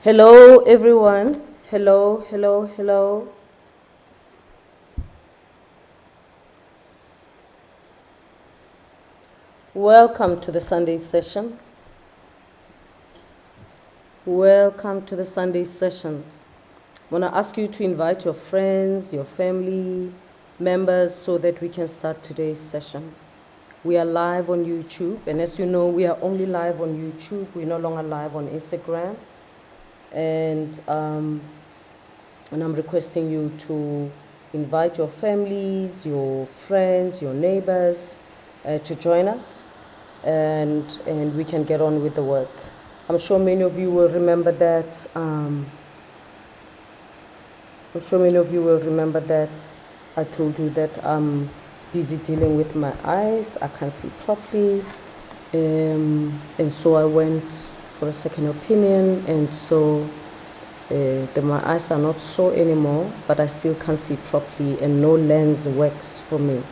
Hello, everyone. Hello, hello, hello. Welcome to the Sunday session. Welcome to the Sunday session. I want to ask you to invite your friends, your family members, so that we can start today's session. We are live on YouTube, and as you know, we are only live on YouTube. We're no longer live on Instagram. And I'm requesting you to invite your families, your friends, your neighbors to join us, and we can get on with the work. I'm sure many of you will remember that. I told you that I'm busy dealing with my eyes. I can't see properly, and so I went for a second opinion, and so my eyes are not sore anymore, but I still can't see properly, and no lens works for me.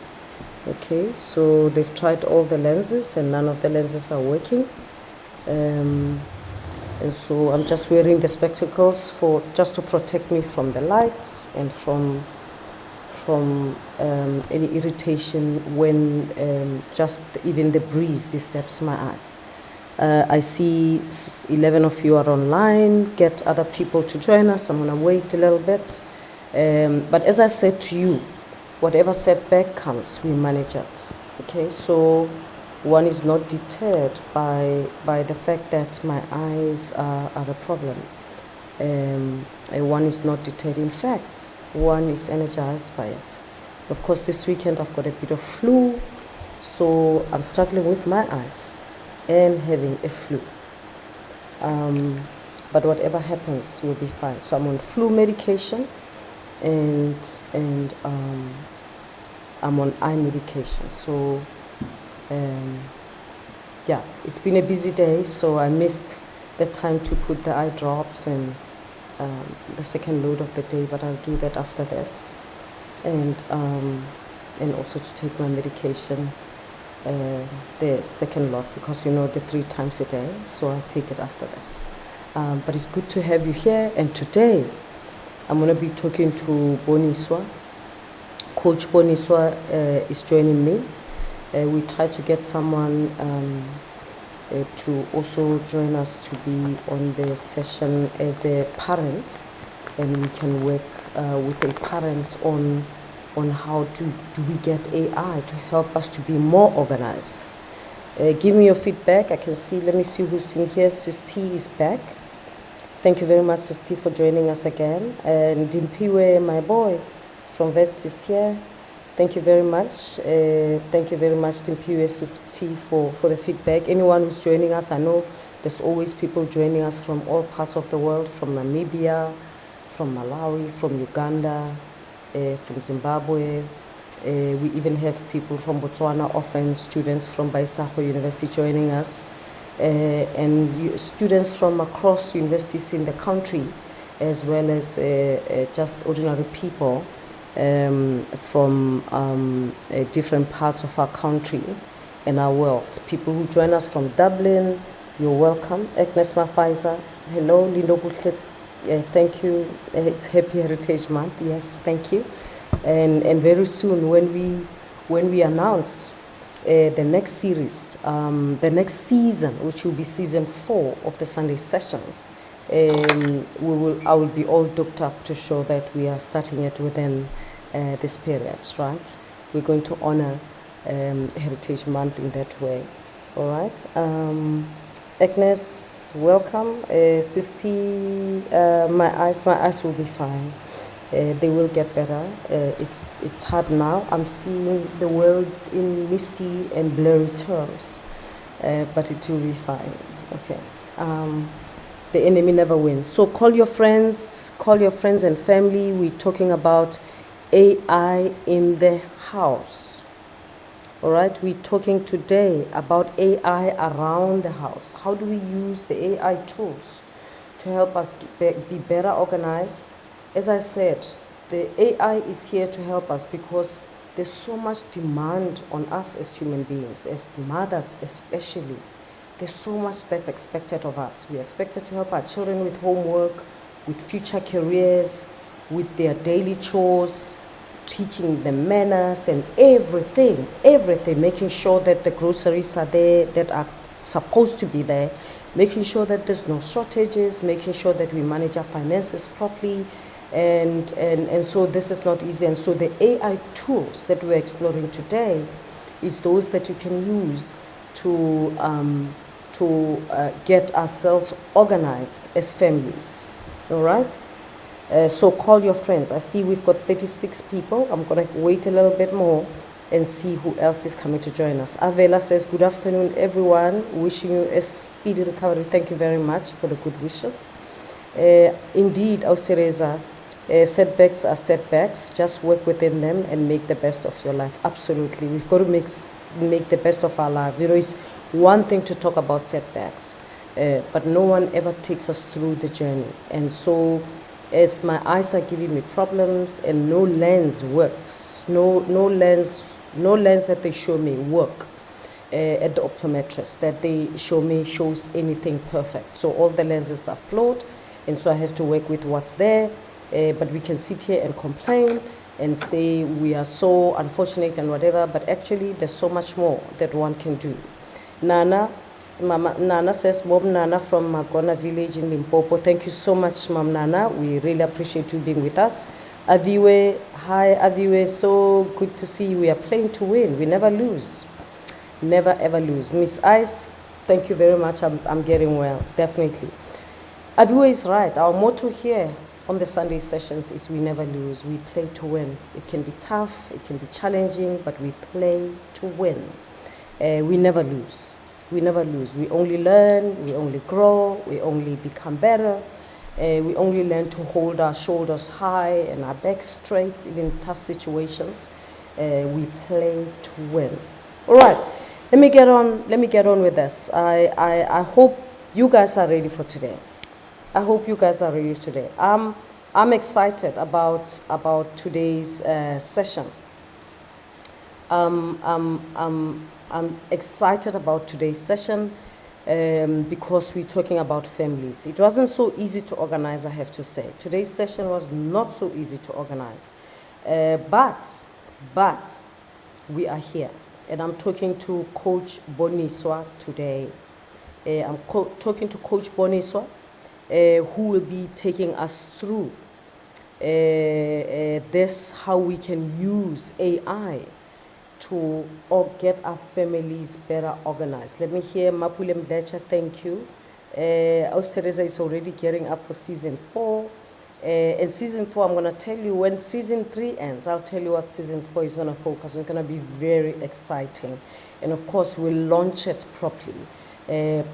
Okay, so they've tried all the lenses and none of the lenses are working, and so I'm just wearing the spectacles just to protect me from the light and from any irritation when just even the breeze disturbs my eyes. I see 11 of you are online. Get other people to join us. I'm going to wait a little bit. But as I said to you, whatever setback comes, we manage it. Okay, so one is not deterred by the fact that my eyes are a problem. One is not deterred. In fact, one is energized by it. Of course, this weekend I've got a bit of flu, so I'm struggling with my eyes and having a flu. But whatever happens, we'll be fine. So I'm on flu medication, and I'm on eye medication. So yeah, it's been a busy day, so I missed the time to put the eye drops and the second load of the day, but I'll do that after this, and also to take my medication, the second lot, because you know the 3 times a day, so I'll take it after this. But it's good to have you here, and today I'm going to be talking to Bonisa. Coach Bonisa is joining me. We try to get someone to also join us to be on the session as a parent, and we can work with a parent on how do we get AI to help us to be more organized. Give me your feedback. I can see, let me see who's in here. Sis T is back. Thank you very much, Sis T, for joining us again. And Dimpiwe, my boy from Vets, is here. Thank you very much. Thank you very much, Dimpiwe, Sis T, for the feedback. Anyone who's joining us, I know there's always people joining us from all parts of the world, from Namibia, from Malawi, from Uganda, from Zimbabwe. We even have people from Botswana, often students from Baisaho University joining us, and students from across universities in the country, as well as just ordinary people from different parts of our country and our world. People who join us from Dublin, you're welcome. Agnes Mafaiza, hello. Lindo Bushlet, thank you. It's Happy Heritage Month. Yes, thank you. And very soon, when we announce the next series, the next season, which will be season 4 of the Sunday sessions, I will be all docked up to show that we are starting it within this period, right? We're going to honor Heritage Month in that way. All right. Agnes, welcome. Sisti, my eyes will be fine. They will get better. It's hard now. I'm seeing the world in misty and blurry terms, but it will be fine. Okay. The enemy never wins. So call your friends and family. We're talking about AI in the house. All right, we're talking today about AI around the house. How do we use the AI tools to help us be better organized? As I said, the AI is here to help us because there's so much demand on us as human beings, as mothers especially, There's so much that's expected of us. We're expected to help our children with homework, with future careers, with their daily chores, teaching them manners and everything, making sure that the groceries are there that are supposed to be there, making sure that there's no shortages, making sure that we manage our finances properly. And so this is not easy. And so the AI tools that we're exploring today is those that you can use to get ourselves organized as families. All right? So call your friends. I see we've got 36 people. I'm going to wait a little bit more and see who else is coming to join us. Avela says, good afternoon, everyone. Wishing you a speedy recovery. Thank you very much for the good wishes. Indeed, Austereza, setbacks are setbacks. Just work within them and make the best of your life. Absolutely. We've got to make the best of our lives. You know, it's one thing to talk about setbacks, but no one ever takes us through the journey. And so as my eyes are giving me problems and no lens works, no lens that they show me work at the optometrist, that they show me shows anything perfect. So all the lenses are flawed, and so I have to work with what's there. But we can sit here and complain and say we are so unfortunate and whatever, but actually there's so much more that one can do. Nana says, Mom Nana from Magona village in Limpopo. Thank you so much, Mom Nana. We really appreciate you being with us. Aviwe, hi Aviwe, so good to see you. We are playing to win. We never lose. Never ever lose. Miss Ice, thank you very much. I'm getting well, definitely. Aviwe is right. Our motto here on the Sunday sessions is we never lose. We play to win. It can be tough, it can be challenging, but we play to win. We never lose. We never lose. We only learn, we only grow, we only become better. We only learn to hold our shoulders high and our backs straight, even in tough situations. We play to win. All right, let me get on with this. I hope you guys are ready for today. I hope you guys are ready today. I'm excited about today's session. I'm excited about today's session because we're talking about families. It wasn't so easy to organize, I have to say. Today's session was not so easy to organize, but we are here, and I'm talking to Coach Bonisa today. I'm talking to Coach Bonisa, who will be taking us through this, how we can use AI to get our families better organized. Let me hear Mapule Mdlecha, thank you. Austereza is already gearing up for season 4. And season 4, I'm gonna tell you when season 3 ends, I'll tell you what season 4 is gonna focus on. It's gonna be very exciting. And of course, we'll launch it properly.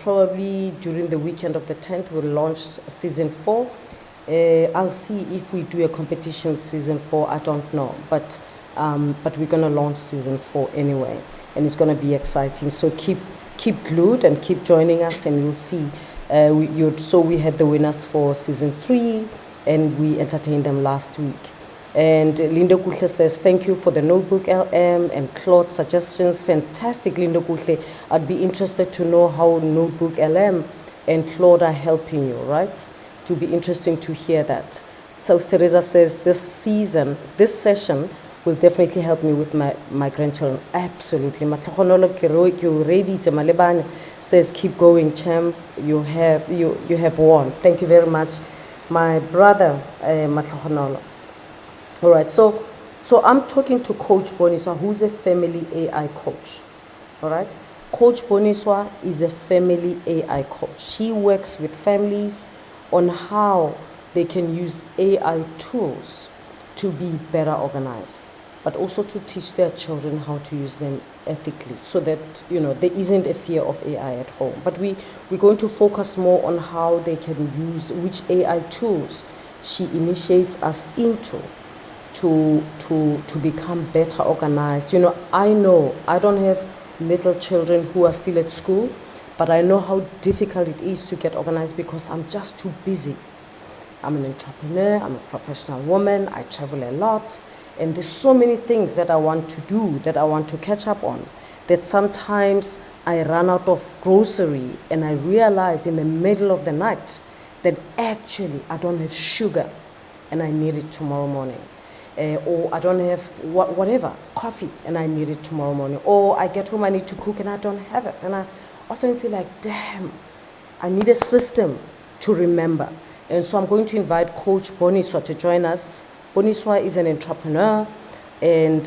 Probably during the weekend of the 10th, we'll launch season 4. I'll see if we do a competition with season 4, I don't know. But we're gonna launch season 4 anyway, and it's gonna be exciting. So keep glued and keep joining us, and you'll see. So we had the winners for season 3, and we entertained them last week. And Linda Kuhle says, thank you for the notebook LM and Claude suggestions. Fantastic, Linda Kuhle. I'd be interested to know how notebook LM and Claude are helping you, right? It will be interesting to hear that. So Teresa says, this session will definitely help me with my grandchildren. Absolutely. Says, keep going, champ. You have won. Thank you very much, my brother, Matlahonolo. All right, so I'm talking to Coach Bonisa, who's a family AI coach. All right, Coach Bonisa is a family AI coach. She works with families on how they can use AI tools to be better organized, but also to teach their children how to use them ethically, so that there isn't a fear of AI at home. But we're going to focus more on how they can use which AI tools she initiates us into to become better organized. I know I don't have little children who are still at school, but I know how difficult it is to get organized because I'm just too busy. I'm an entrepreneur, I'm a professional woman, I travel a lot, and there's so many things that I want to do, that I want to catch up on, that sometimes I run out of grocery and I realize in the middle of the night that actually I don't have sugar and I need it tomorrow morning. Or I don't have whatever, coffee, and I need it tomorrow morning. Or I get home, I need to cook and I don't have it. And I often feel like, damn, I need a system to remember. And so I'm going to invite Coach Bonisa to join us. Bonisa is an entrepreneur. And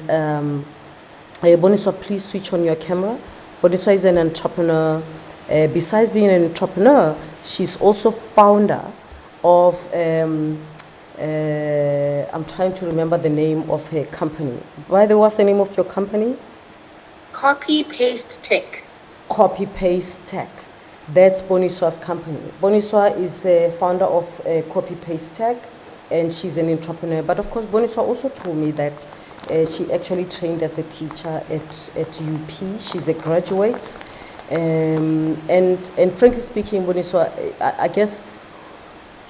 Bonisa, please switch on your camera. Bonisa is an entrepreneur. Besides being an entrepreneur, she's also founder of, I'm trying to remember the name of her company. By the way, what's the name of your company? Copy Paste Tech. Copy Paste Tech. That's Bonisa's company. Bonisa is a founder of Copy Paste Tech, and she's an entrepreneur. But of course, Bonisa also told me that she actually trained as a teacher at UP. She's a graduate. And frankly speaking, Bonisa, I guess,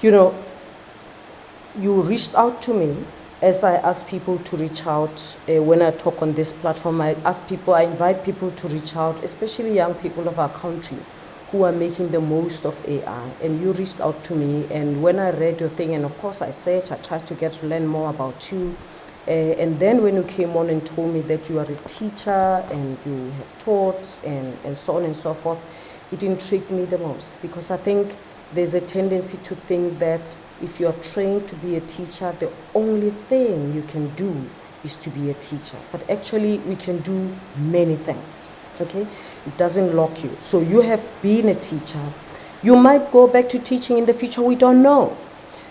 you know, you reached out to me as I ask people to reach out when I talk on this platform. I invite people to reach out, especially young people of our country who are making the most of AI. And you reached out to me, and when I read your thing, and of course I searched, I tried to get to learn more about you. And then when you came on and told me that you are a teacher and you have taught and so on and so forth, it intrigued me the most, because I think there's a tendency to think that if you're trained to be a teacher, the only thing you can do is to be a teacher. But actually, we can do many things, okay? It doesn't lock you. So you have been a teacher. You might go back to teaching in the future, we don't know.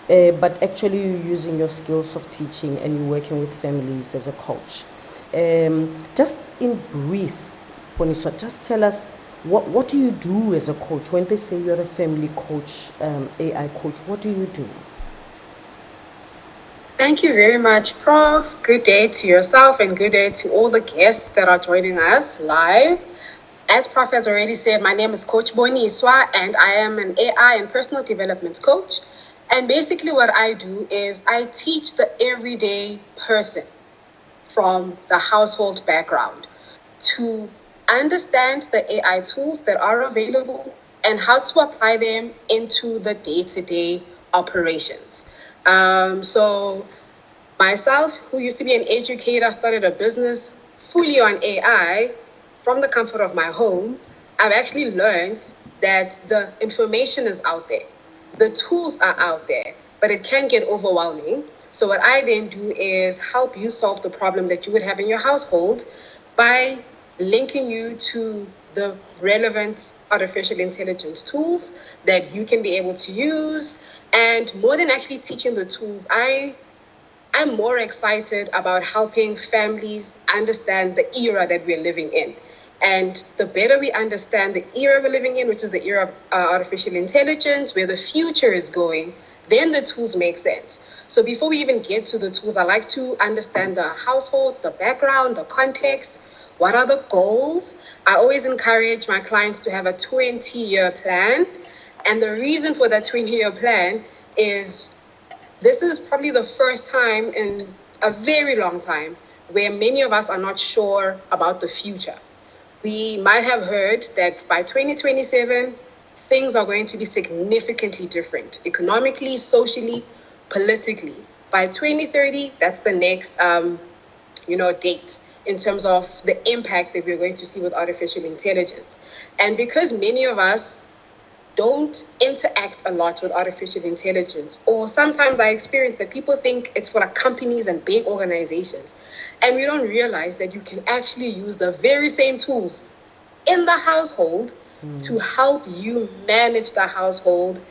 But actually, you're using your skills of teaching and you're working with families as a coach. Just in brief, Bonisa, just tell us, what do you do as a coach? When they say you're a family coach, AI coach, what do you do? Thank you very much, Prof. Good day to yourself and good day to all the guests that are joining us live. As Prof has already said, my name is Coach Bonisa, and I am an AI and personal development coach. And basically what I do is I teach the everyday person from the household background to understand the AI tools that are available and how to apply them into the day-to-day operations. So myself, who used to be an educator, started a business fully on AI from the comfort of my home. I've actually learned that the information is out there. The tools are out there, but it can get overwhelming. So what I then do is help you solve the problem that you would have in your household by linking you to the relevant artificial intelligence tools that you can be able to use. And more than actually teaching the tools, I'm more excited about helping families understand the era that we're living in. And the better we understand the era we're living in, which is the era of artificial intelligence, where the future is going, then the tools make sense. So before we even get to the tools, I like to understand the household, the background, the context. What are the goals? I always encourage my clients to have a 20-year plan. And the reason for that 20-year plan is this is probably the first time in a very long time where many of us are not sure about the future. We might have heard that by 2027, things are going to be significantly different, economically, socially, politically. By 2030, that's the next, date in terms of the impact that we're going to see with artificial intelligence. And because many of us don't interact a lot with artificial intelligence, or sometimes I experience that people think it's for like companies and big organizations, and we don't realize that you can actually use the very same tools in the household to help you manage the household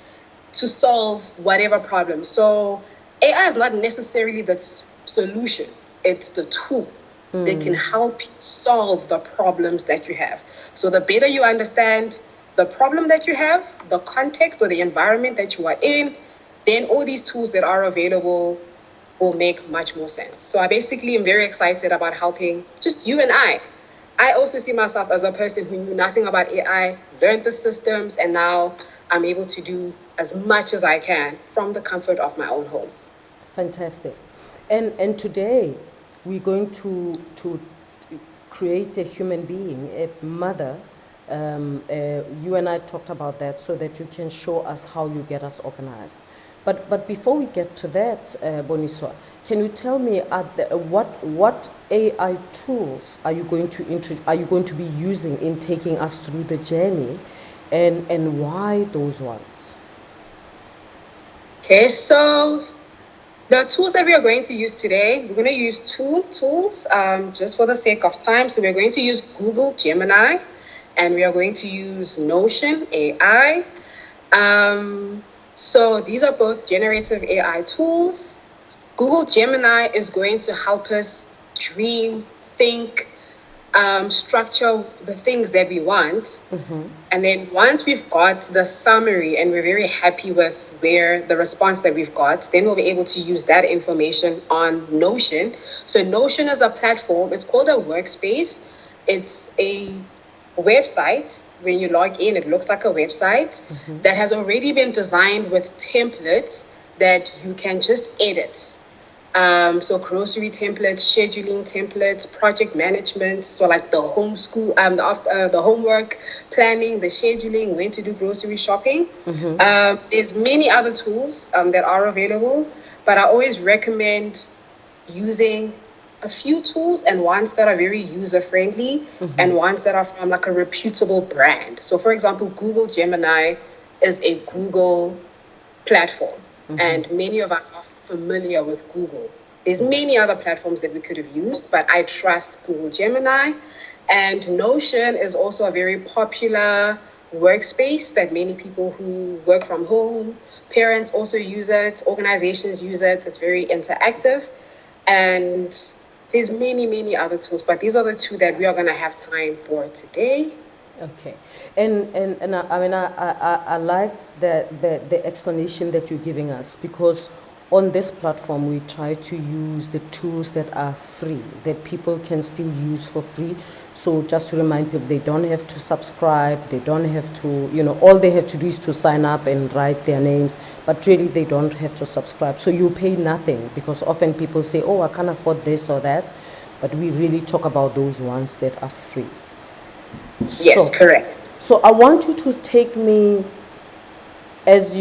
to solve whatever problem. So AI is not necessarily the solution, it's the tool that can help you solve the problems that you have. So the better you understand the problem that you have, the context or the environment that you are in, then all these tools that are available will make much more sense. So I basically am very excited about helping just you and I. I also see myself as a person who knew nothing about AI, learned the systems, and now I'm able to do as much as I can from the comfort of my own home. Fantastic. And today we're going to create a human being, a mother, You and I talked about that so that you can show us how you get us organized. But before we get to that, Bonisa, can you tell me what AI tools are you going to are you going to be using in taking us through the journey, and why those ones? Okay, so the tools that we are going to use today, we're going to use two tools just for the sake of time. So we're going to use Google Gemini and we are going to use Notion AI. So these are both generative AI tools. Google Gemini is going to help us dream, think, structure the things that we want. And then once we've got the summary and we're very happy with where the response that we've got, then we'll be able to use that information on Notion. So Notion is a platform. It's called a workspace. It's a website. When you log in, it looks like a website that has already been designed with templates that you can just edit. So grocery templates, scheduling templates, project management. So like the homeschool, the homework planning, the scheduling, when to do grocery shopping. There's many other tools that are available, but I always recommend using a few tools and ones that are very user friendly and ones that are from like a reputable brand. So for example, Google Gemini is a Google platform. And many of us are familiar with Google. There's many other platforms that we could have used, but I trust Google Gemini. And Notion is also a very popular workspace that many people who work from home, parents also use it, organizations use it. It's very interactive. And there's many, many other tools, but these are the two that we are going to have time for today. Okay, and I mean I like the explanation that you're giving us, because on this platform we try to use the tools that are free, that people can still use for free. So just to remind people, they don't have to subscribe, they don't have to, all they have to do is to sign up and write their names, but really they don't have to subscribe. So you pay nothing, because often people say, oh, I can't afford this or that, but we really talk about those ones that are free. Yes, correct. So I want you to take me as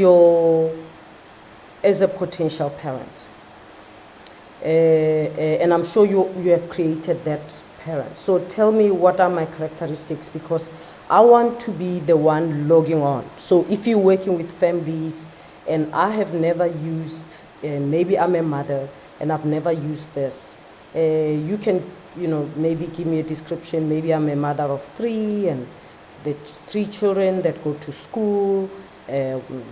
a potential parent, and I'm sure you have created that parent. So tell me, what are my characteristics, because I want to be the one logging on. So if you're working with families and I have never used, maybe I'm a mother and I've never used this, you can maybe give me a description. Maybe I'm a mother of 3 and the 3 children that go to school,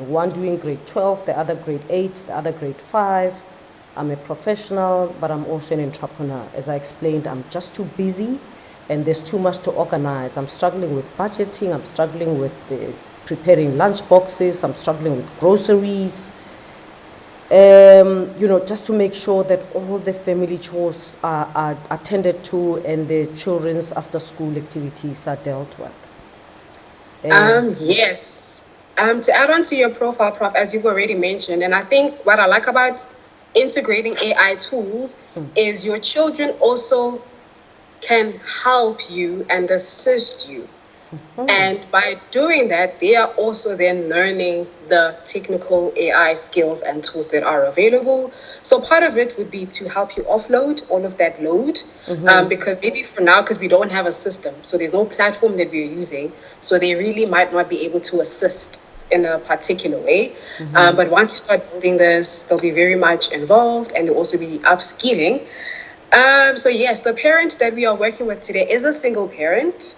one doing grade 12, the other grade 8, the other grade 5. I'm a professional, but I'm also an entrepreneur. As I explained, I'm just too busy and there's too much to organize. I'm struggling with budgeting, I'm struggling with preparing lunch boxes, I'm struggling with groceries, just to make sure that all the family chores are attended to and the children's after school activities are dealt with. Yes. To add on to your profile, Prof, as you've already mentioned, and I think what I like about integrating AI tools is your children also can help you and assist you. And by doing that, they are also then learning the technical AI skills and tools that are available. So part of it would be to help you offload all of that load, because maybe for now, because we don't have a system, so there's no platform that we're using, so they really might not be able to assist in a particular way. But once you start building this, they'll be very much involved and they'll also be upskilling. So yes, the parent that we are working with today is a single parent.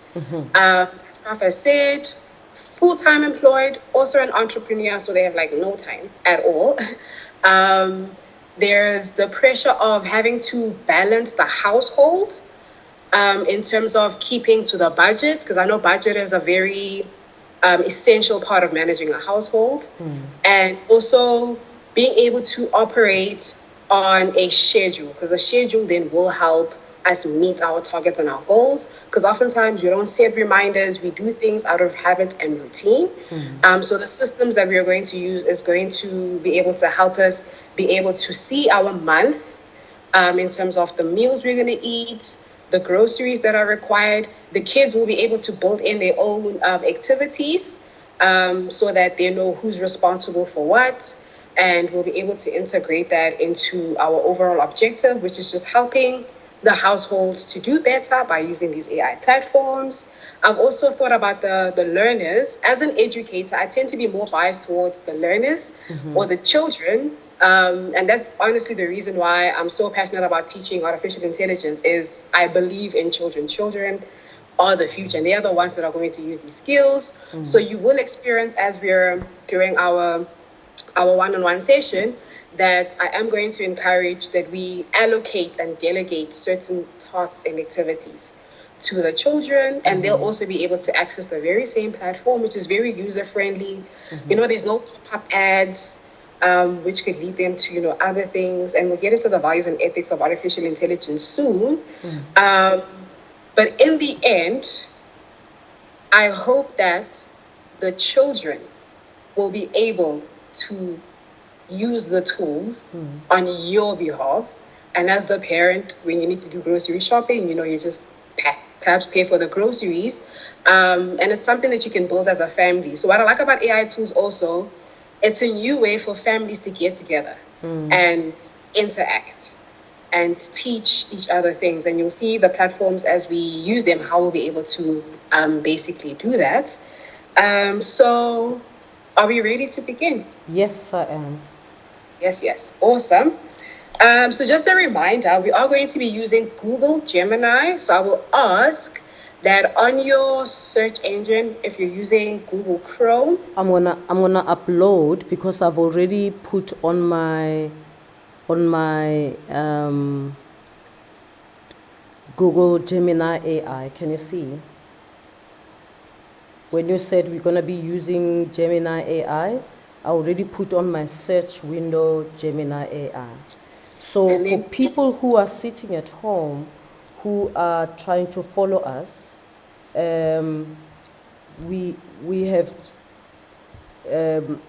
As Prof has said, full-time employed, also an entrepreneur, so they have like no time at all. There's the pressure of having to balance the household in terms of keeping to the budget, because I know budget is a very essential part of managing a household, and also being able to operate on a schedule, because a schedule then will help us meet our targets and our goals, because oftentimes we don't set reminders, we do things out of habit and routine. So the systems that we are going to use is going to be able to help us be able to see our month in terms of the meals we're going to eat, the groceries that are required. The kids will be able to build in their own activities so that they know who's responsible for what. And we'll be able to integrate that into our overall objective, which is just helping the households to do better by using these AI platforms. I've also thought about the learners. As an educator, I tend to be more biased towards the learners or the children. And that's honestly the reason why I'm so passionate about teaching artificial intelligence is I believe in children. Children are the future, and they are the ones that are going to use these skills. So you will experience as we're doing our one-on-one session that I am going to encourage that we allocate and delegate certain tasks and activities to the children, and they'll also be able to access the very same platform, which is very user-friendly. There's no pop-up ads, which could lead them to, other things, and we'll get into the values and ethics of artificial intelligence soon. But in the end, I hope that the children will be able to use the tools on your behalf. And as the parent, when you need to do grocery shopping, you just perhaps pay for the groceries. And it's something that you can build as a family. So what I like about AI tools also, it's a new way for families to get together and interact and teach each other things. And you'll see the platforms as we use them, how we'll be able to basically do that. So are we ready to begin? Yes, I am. Yes. Awesome. So just a reminder, we are going to be using Google Gemini. So I will ask that on your search engine, if you're using Google Chrome, I'm gonna upload because I've already put on my Google Gemini AI. Can you see? When you said we're gonna be using Gemini AI, I already put on my search window Gemini AI. So And for then people it's- who are sitting at home, who are trying to follow us, we have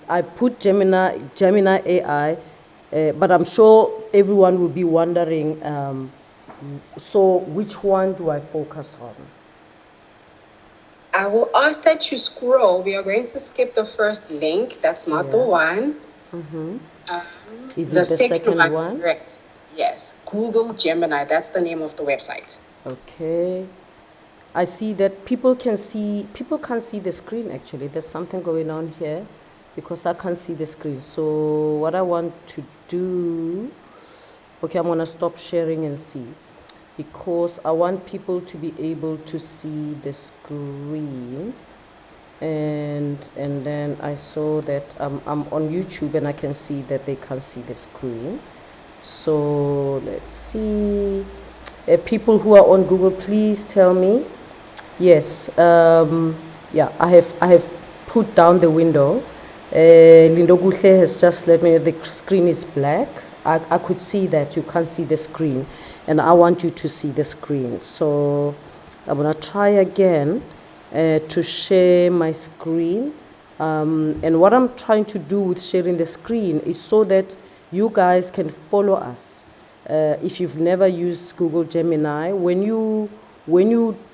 I put Gemini AI, but I'm sure everyone will be wondering. So which one do I focus on? I will ask that you scroll. We are going to skip the first link. That's not the one. Is The it the second one? correct. Yes. Google Gemini. That's the name of the website. Okay. I see that people can't see the screen actually. There's something going on here because I can't see the screen. So what I want to do, okay, I'm gonna stop sharing and see because I want people to be able to see the screen. And then I saw that I'm on YouTube and I can see that they can't see the screen. So let's see. People who are on Google, please tell me. Yes. Yeah, I have put down the window. Lindo Guhle has just let me know the screen is black. I could see that you can't see the screen, and I want you to see the screen. So I'm gonna try again to share my screen. And what I'm trying to do with sharing the screen is so that you guys can follow us. If you've never used Google Gemini, when you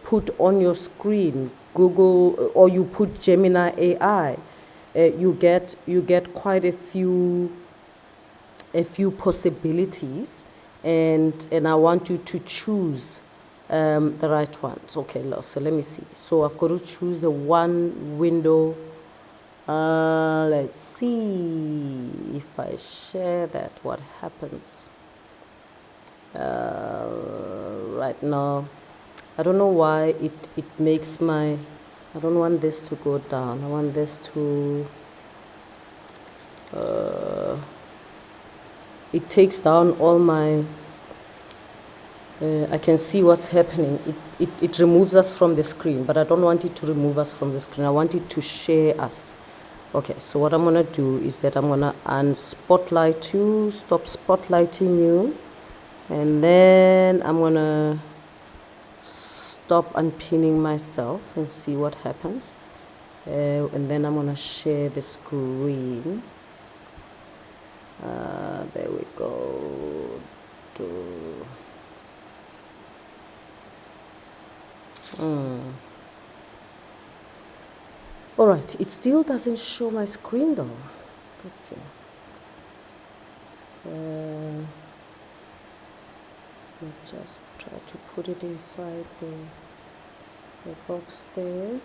put on your screen Google or you put Gemini AI, you get quite a few possibilities, and I want you to choose the right ones. Okay, so let me see. So I've got to choose the one window. Let's see if I share that, what happens. Right now, I don't know why it makes my, I don't want this to go down. I want this to, it takes down all my, I can see what's happening. It removes us from the screen, but I don't want it to remove us from the screen. I want it to share us. Okay, so what I'm gonna do is that I'm gonna unspotlight you, stop spotlighting you, and then I'm gonna stop unpinning myself and see what happens. And then I'm gonna share the screen. There we go. All right, it still doesn't show my screen though. Let's see. I'll just try to put it inside the box there.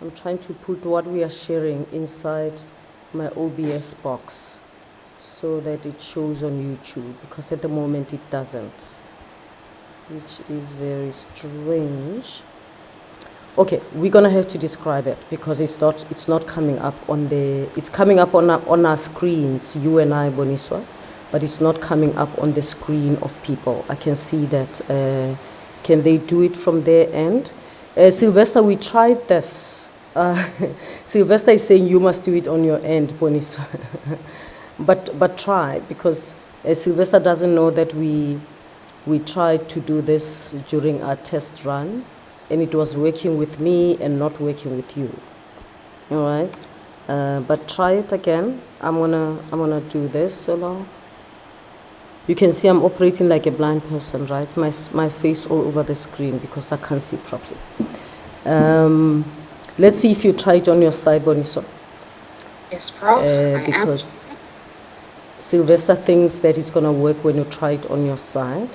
I'm trying to put what we are sharing inside my OBS box so that it shows on YouTube, because at the moment it doesn't, which is very strange. Okay, we're gonna have to describe it because it's not coming up on the, it's coming up on our screens, you and I, Bonisa, but it's not coming up on the screen of people. I can see that. Can they do it from their end? Sylvester, we tried this. Sylvester is saying you must do it on your end, Bonisa. but try, because Sylvester doesn't know that we tried to do this during our test run, and it was working with me and not working with you. All right, but try it again. I'm gonna do this solo. You can see I'm operating like a blind person, right? My face all over the screen because I can't see properly. Let's see if you try it on your side, Bonisa. Yes, Prof. Because Sylvester thinks that it's gonna work when you try it on your side.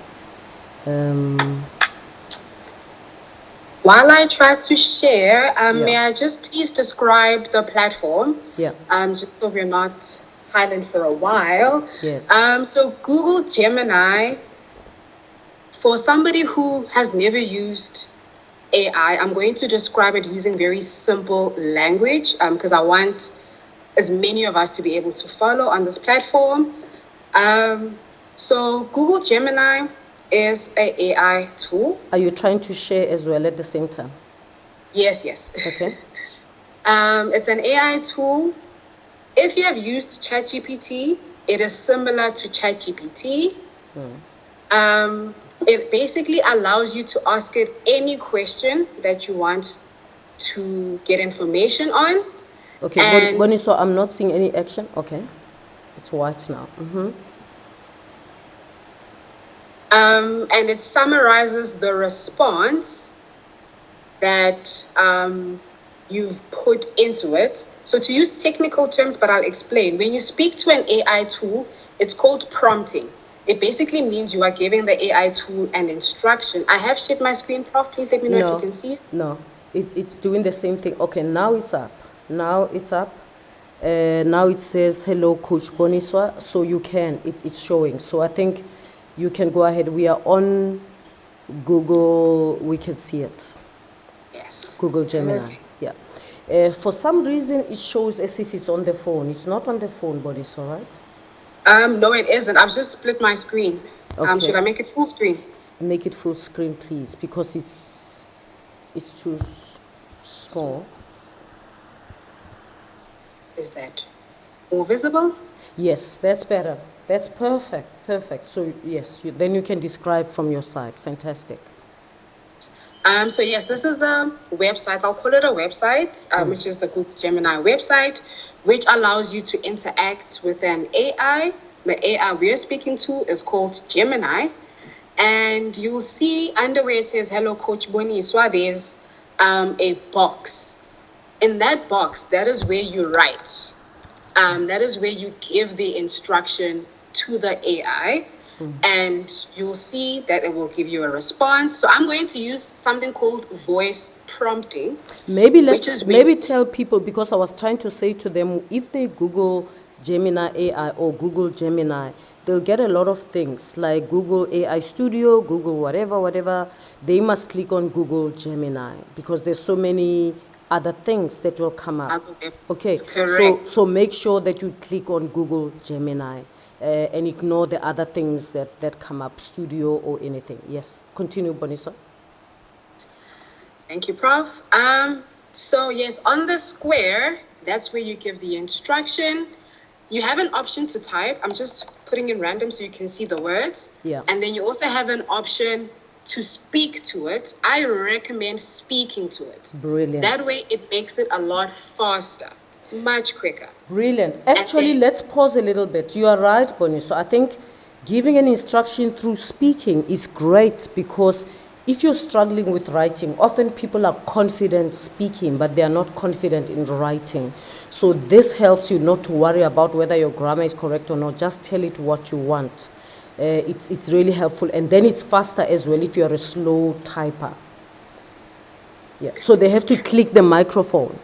While I try to share, may I just please describe the platform? Yeah. Just so we're not silent for a while. Yes. So Google Gemini, for somebody who has never used AI, I'm going to describe it using very simple language because I want as many of us to be able to follow on this platform. So Google Gemini is an AI tool. Are you trying to share as well at the same time? Yes. Okay. It's an AI tool. If you have used ChatGPT, it is similar to ChatGPT. It basically allows you to ask it any question that you want to get information on. Okay, Bonisa, I'm not seeing any action. Okay, it's white now. And it summarizes the response that you've put into it. So to use technical terms, but I'll explain. When you speak to an AI tool, it's called prompting. It basically means you are giving the AI tool an instruction. I have shared my screen, Prof. Please let me know if you can see it. No, it's doing the same thing. Okay, now it's up. Now it says, hello, Coach Bonisa. So you can, it's showing. So I think you can go ahead. We are on Google. We can see it. Yes. Google Gemini. Perfect. Yeah. For some reason, it shows as if it's on the phone. It's not on the phone, Bonisa, right? No, it isn't. I've just split my screen. Okay. Should I make it full screen? Make it full screen, please, because it's too small. Is that more visible? Yes, that's better. That's perfect. So yes, then you can describe from your side. Fantastic. So yes, this is the website. I'll call it a website, which is the Google Gemini website, which allows you to interact with an AI. The AI we're speaking to is called Gemini. And you'll see under where it says, hello, Coach Bonisa, there's a box. In that box, that is where you write. That is where you give the instruction to the AI. And you'll see that it will give you a response. So I'm going to use something called voice prompting. Maybe tell people, because I was trying to say to them, if they Google Gemini AI or Google Gemini, they'll get a lot of things like Google AI Studio, Google whatever. They must click on Google Gemini because there's so many other things that will come up. Okay, so make sure that you click on Google Gemini. And ignore the other things that come up, studio or anything. Yes, continue, Bonisa. Thank you, Prof. So yes, on the square, that's where you give the instruction. You have an option to type. I'm just putting in random so you can see the words. Yeah. And then you also have an option to speak to it. I recommend speaking to it. Brilliant. That way it makes it a lot faster. Much quicker. Brilliant. Actually, let's pause a little bit. You are right, Bonnie. So I think Giving an instruction through speaking is great because if you're struggling with writing, often people are confident speaking, but they are not confident in writing. So this helps you not to worry about whether your grammar is correct or not. Just tell it what you want. It's really helpful. And then it's faster as well if you're a slow typer. Yeah. So they have to click the microphone.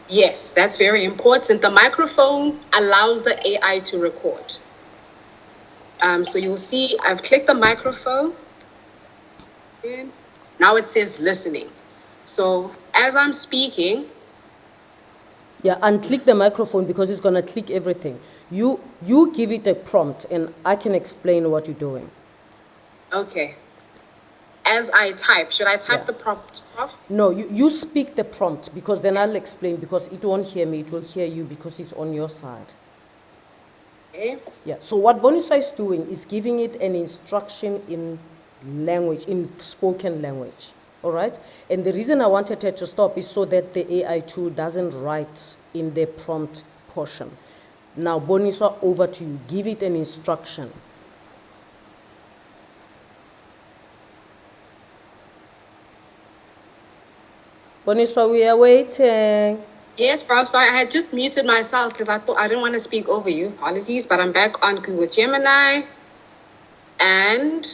Yes, that's very important. The microphone allows the AI to record. So you'll see I've clicked the microphone. And now it says listening. So as I'm speaking. Yeah, unclick the microphone because it's going to click everything. You give it a prompt and I can explain what you're doing. Okay. As I type, should I type the prompt, Prof? No, you speak the prompt because then I'll explain because it won't hear me, it will hear you because it's on your side. Okay. Yeah, so what Bonisa is doing is giving it an instruction in language, in spoken language, all right? And the reason I wanted her to stop is so that the AI tool doesn't write in the prompt portion. Now, Bonisa, over to you. Give it an instruction. Bonisa, we are waiting. Yes, Prof. Sorry, I had just muted myself because I thought I didn't want to speak over you. Apologies, but I'm back on Google Gemini. And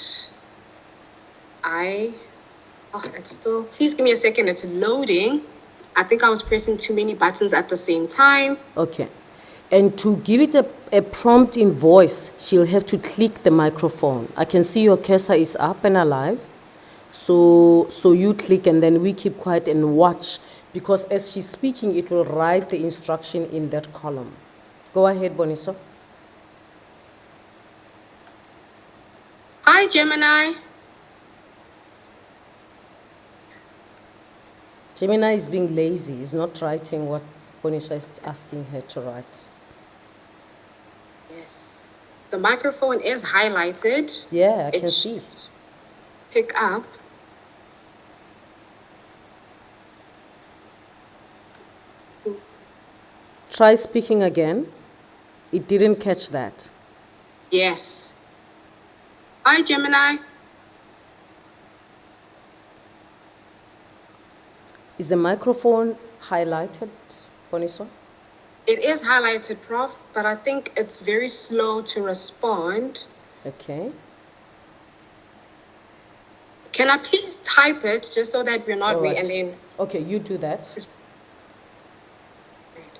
it's still, please give me a second. It's loading. I think I was pressing too many buttons at the same time. Okay. And to give it a prompt in voice, she'll have to click the microphone. I can see your cursor is up and alive. So you click and then we keep quiet and watch because as she's speaking, it will write the instruction in that column. Go ahead, Bonisa. Hi, Gemini. Gemini is being lazy. He's not writing what Bonisa is asking her to write. Yes. The microphone is highlighted. Yeah, I can see it. Pick up. Try speaking again. It didn't catch that. Yes. Hi, Gemini. Is the microphone highlighted, Bonisa? It is highlighted, Prof, but I think it's very slow to respond. Okay. Can I please type it just so that we're not Right. and then. Okay, you do that.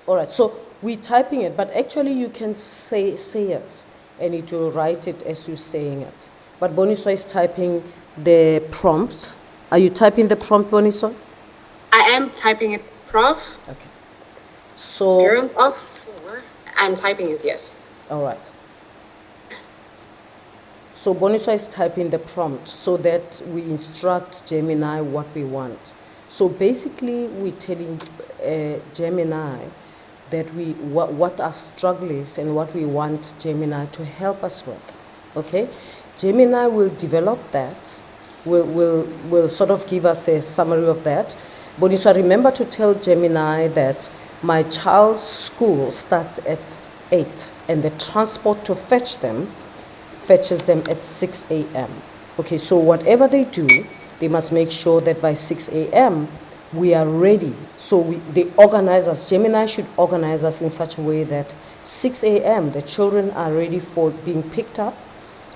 All right, so we're typing it, but actually you can say it and it will write it as you're saying it. But Bonisa is typing the prompt. Are you typing the prompt, Bonisa? I am typing it, Prof. Okay. So. I'm typing it, yes. All right. So Bonisa is typing the prompt so that we instruct Gemini what we want. So basically, we're telling Gemini that what our struggle is and what we want Gemini to help us with. Okay, Gemini will develop that. Will sort of give us a summary of that. Bonisa, remember to tell Gemini that my child's school starts at 8 and the transport to fetch them fetches them at 6 a.m. Okay, so whatever they do, they must make sure that by 6 a.m. we are ready. So they organize us. Gemini should organize us in such a way that 6 a.m. the children are ready for being picked up,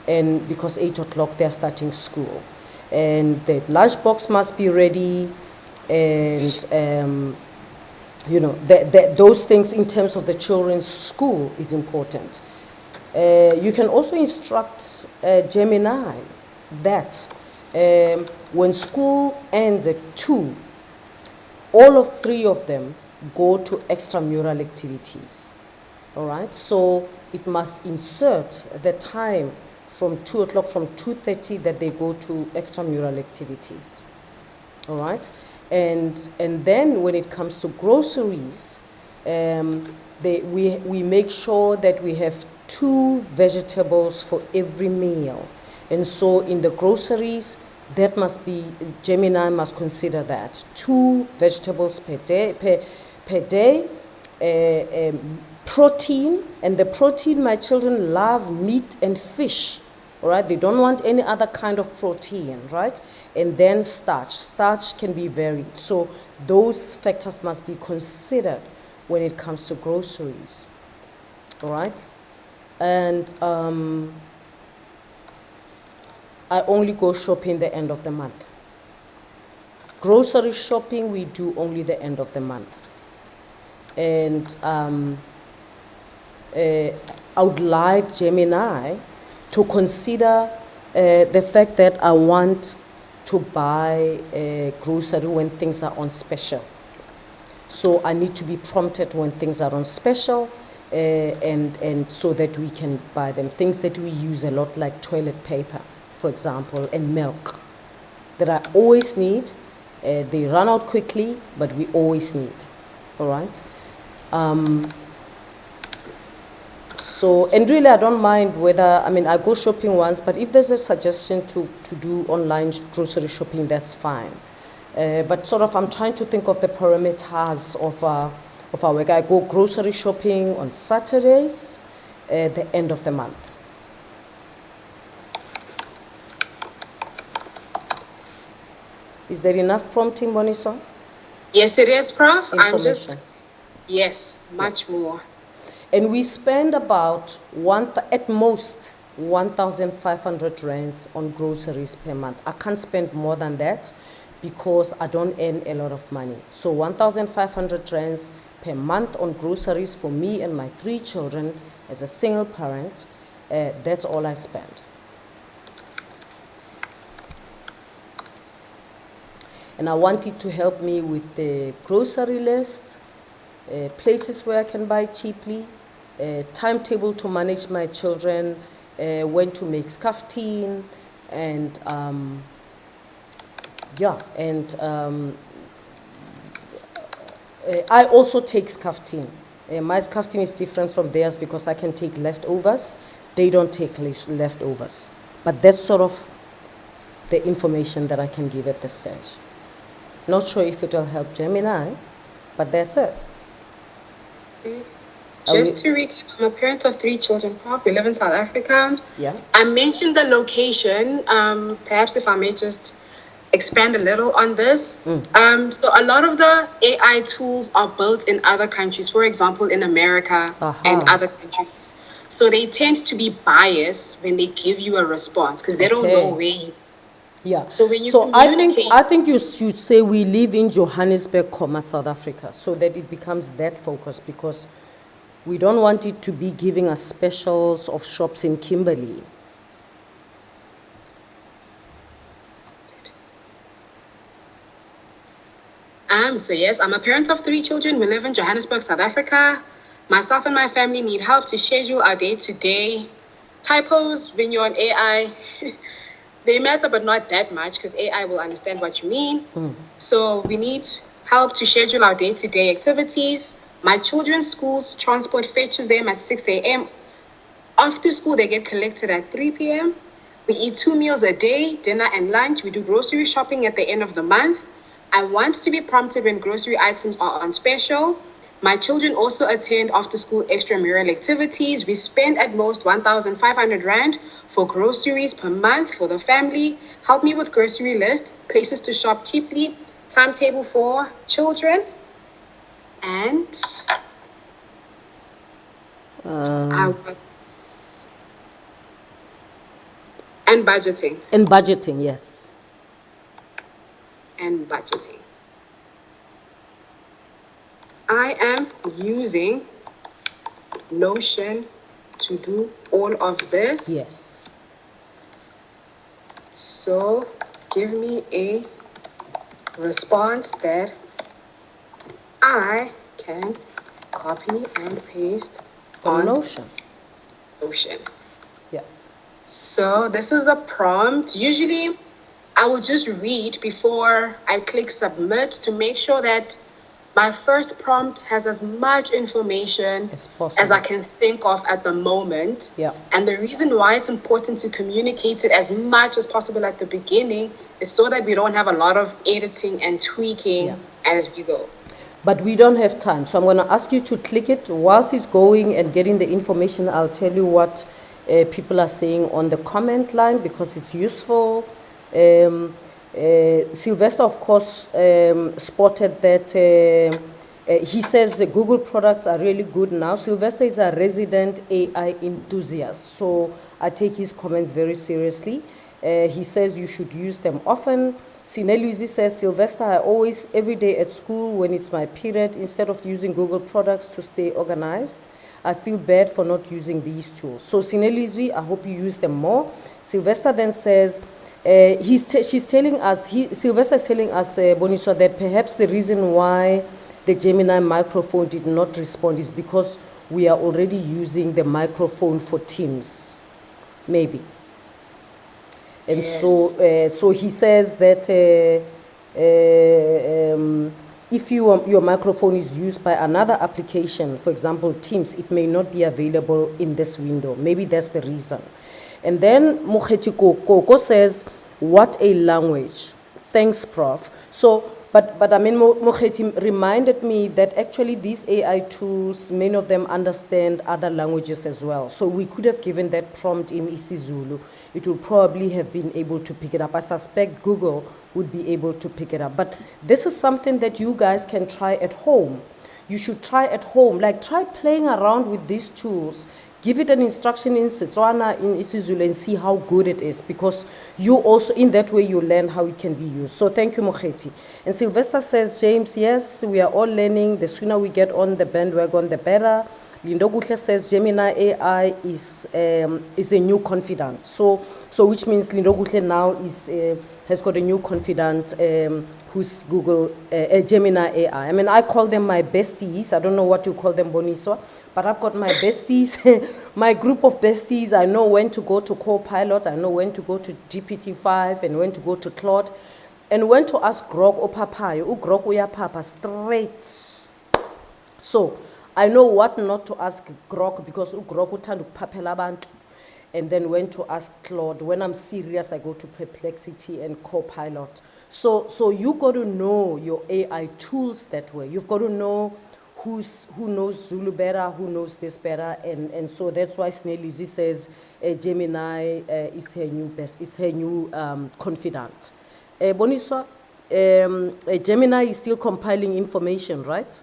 and because 8 o'clock they're starting school. And the lunchbox must be ready, and those things in terms of the children's school is important. You can also instruct Gemini that when school ends at 2, all of 3 of them go to extramural activities. All right, so it must insert the time from 2 o'clock, from 2:30 that they go to extramural activities. All right, and then when it comes to groceries, we make sure that we have 2 vegetables for every meal. And so in the groceries, that must be, Gemini must consider that 2 vegetables per day, protein, and the protein, my children love meat and fish, all right? They don't want any other kind of protein, right? And then starch. Starch can be varied. So those factors must be considered when it comes to groceries, all right? And I only go shopping the end of the month. Grocery shopping, we do only the end of the month. And I would like Gemini to consider the fact that I want to buy grocery when things are on special. So I need to be prompted when things are on special, and so that we can buy them. Things that we use a lot, like toilet paper, for example, and milk, that I always need. They run out quickly, but we always need, all right? So, and really I don't mind whether, I mean, I go shopping once, but if there's a suggestion to do online grocery shopping, that's fine. But sort of I'm trying to think of the parameters of our work. I go grocery shopping on Saturdays, the end of the month. Is there enough prompting, Bonisa? Yes, it is, Prof. I'm just, Information. yes, much more. And we spend about at most 1,500 rands on groceries per month. I can't spend more than that because I don't earn a lot of money. So 1,500 rands per month on groceries for me and my 3 children as a single parent. That's all I spend. And I want it to help me with the grocery list, places where I can buy cheaply, timetable to manage my children, when to make skaftin, and I also take skaftin. My skaftin is different from theirs because I can take leftovers. They don't take leftovers. But that's sort of the information that I can give at this stage. Not sure if it will help Gemini, but that's it. Just to recap, I'm a parent of 3 children, Prof. We live in South Africa. Yeah. I mentioned the location. Perhaps if I may just expand a little on this. So a lot of the AI tools are built in other countries, for example, in America and other countries. So they tend to be biased when they give you a response because they don't know where you. Yeah. So when you I think you should say we live in Johannesburg, South Africa, so that it becomes that focus, because we don't want it to be giving us specials of shops in Kimberley. So yes, I'm a parent of 3 children. We live in Johannesburg, South Africa. Myself and my family need help to schedule our day-to-day. Typos when you're on AI, they matter, but not that much because AI will understand what you mean. So we need help to schedule our day-to-day activities. My children's school's transport fetches them at 6 a.m. After school, they get collected at 3 p.m. We eat 2 meals a day, dinner and lunch. We do grocery shopping at the end of the month. I want to be prompted when grocery items are on special. My children also attend after-school extramural activities. We spend at most 1,500 rand for groceries per month for the family. Help me with grocery list, places to shop cheaply, timetable for children, and and budgeting. And budgeting, yes. And budgeting. I am using Notion to do all of this. Yes. So give me a response that I can copy and paste on Notion. Notion. Yeah. So this is the prompt. Usually I will just read before I click submit to make sure that my first prompt has as much information as I can think of at the moment. Yeah. And the reason why it's important to communicate it as much as possible at the beginning is so that we don't have a lot of editing and tweaking as we go. But we don't have time, so I'm going to ask you to click it. Whilst it's going and getting the information, I'll tell you what people are saying on the comment line because it's useful. Sylvester, of course, spotted that he says the Google products are really good now. Sylvester is a resident AI enthusiast, so I take his comments very seriously. He says you should use them often. Sineluzi says, Sylvester, I always, every day at school when it's my period, instead of using Google products to stay organized, I feel bad for not using these tools. So Sineluzi, I hope you use them more. Sylvester then says, she's telling us, Sylvester is telling us, Bonisa, that perhaps the reason why the Gemini microphone did not respond is because we are already using the microphone for Teams, maybe. And Yes. so he says that if your microphone is used by another application, for example, Teams, it may not be available in this window. Maybe that's the reason. And then Mokgeti Koko says, what a language. Thanks, Prof. So, but I mean, Mokgeti reminded me that actually these AI tools, many of them understand other languages as well. So we could have given that prompt in isiZulu. It would probably have been able to pick it up. I suspect Google would be able to pick it up. But this is something that you guys can try at home. You should try at home. Like, try playing around with these tools. Give it an instruction in Setswana, in isiZulu, and see how good it is. Because you also, in that way, you learn how it can be used. So thank you, Mokgeti. And Sylvester says, James, yes, we are all learning. The sooner we get on the bandwagon, the better. Lindo Gutle says Gemini AI is a new confidant. So which means Lindo Gutle now has got a new confidant who's Google Gemini AI. I mean, I call them my besties. I don't know what you call them, Bonisa, but I've got my besties, my group of besties. I know when to go to Copilot. I know when to go to GPT-5 and when to go to Claude, and when to ask Grok or Papayo. Grok or Papa straight. So I know what not to ask Grok because Grok uthanda ukuphapela abantu, and then when to ask Claude. When I'm serious, I go to Perplexity and Copilot. So you got to know your AI tools that way. You've got to know who knows Zulu better, who knows this better, and so that's why Snellizi says Gemini is her new best, it's her new confidant. Bonisa, Gemini is still compiling information, right?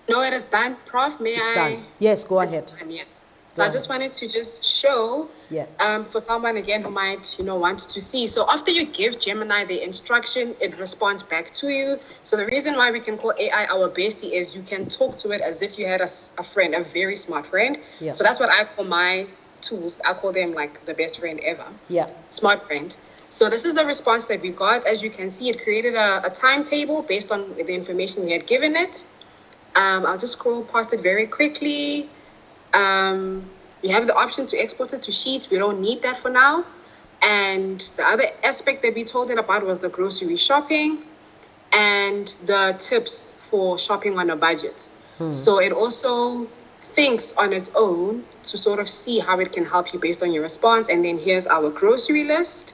No, it is done. Prof, may It's I? done. Yes, go It's ahead. done, yes. Go So I just wanted to just show for someone again who might, want to see. So after you give Gemini the instruction, it responds back to you. So the reason why we can call AI our bestie is you can talk to it as if you had a friend, a very smart friend. Yeah. So that's what I call my tools. I call them like the best friend ever. Yeah. Smart friend. So this is the response that we got. As you can see, it created a timetable based on the information we had given it. I'll just scroll past it very quickly. You have the option to export it to Sheets. We don't need that for now. And the other aspect that we told it about was the grocery shopping and the tips for shopping on a budget. So it also thinks on its own to sort of see how it can help you based on your response. And then here's our grocery list,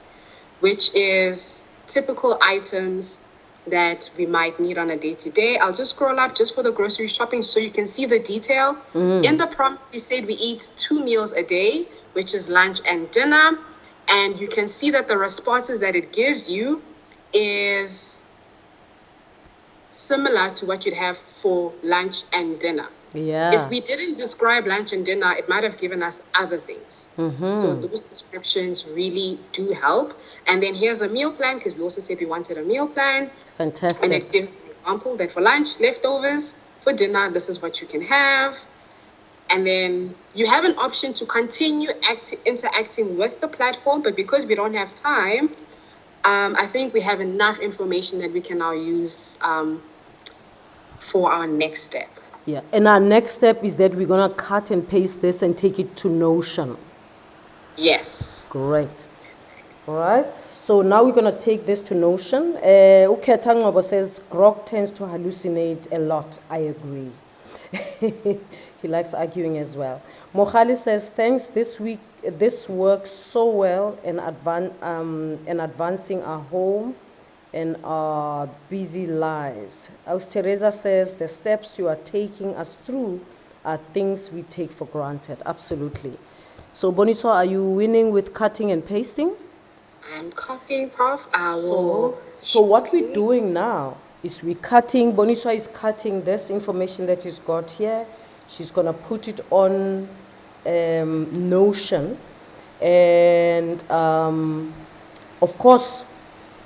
which is typical items that we might need on a day-to-day. I'll just scroll up just for the grocery shopping so you can see the detail. In the prompt, we said we eat 2 meals a day, which is lunch and dinner. And you can see that the responses that it gives you is similar to what you'd have for lunch and dinner. Yeah. If we didn't describe lunch and dinner, it might have given us other things. So those descriptions really do help. And then here's a meal plan, because we also said we wanted a meal plan. Fantastic. And it gives an example that for lunch, leftovers, for dinner, this is what you can have. And then you have an option to continue interacting with the platform, but because we don't have time, I think we have enough information that we can now use for our next step. Yeah, and our next step is that we're going to cut and paste this and take it to Notion. Yes. Great. All right, so now we're going to take this to Notion. Ukhetangabo says, Grok tends to hallucinate a lot. I agree. He likes arguing as well. Mohali says, thanks, this works so well in advancing our home in our busy lives. As Teresa says, the steps you are taking us through are things we take for granted. Absolutely. So, Bonisa, are you winning with cutting and pasting? I'm copying, Prof. I will. So what we're doing now is we're cutting, Bonisa is cutting this information that she's got here. She's going to put it on Notion. And of course,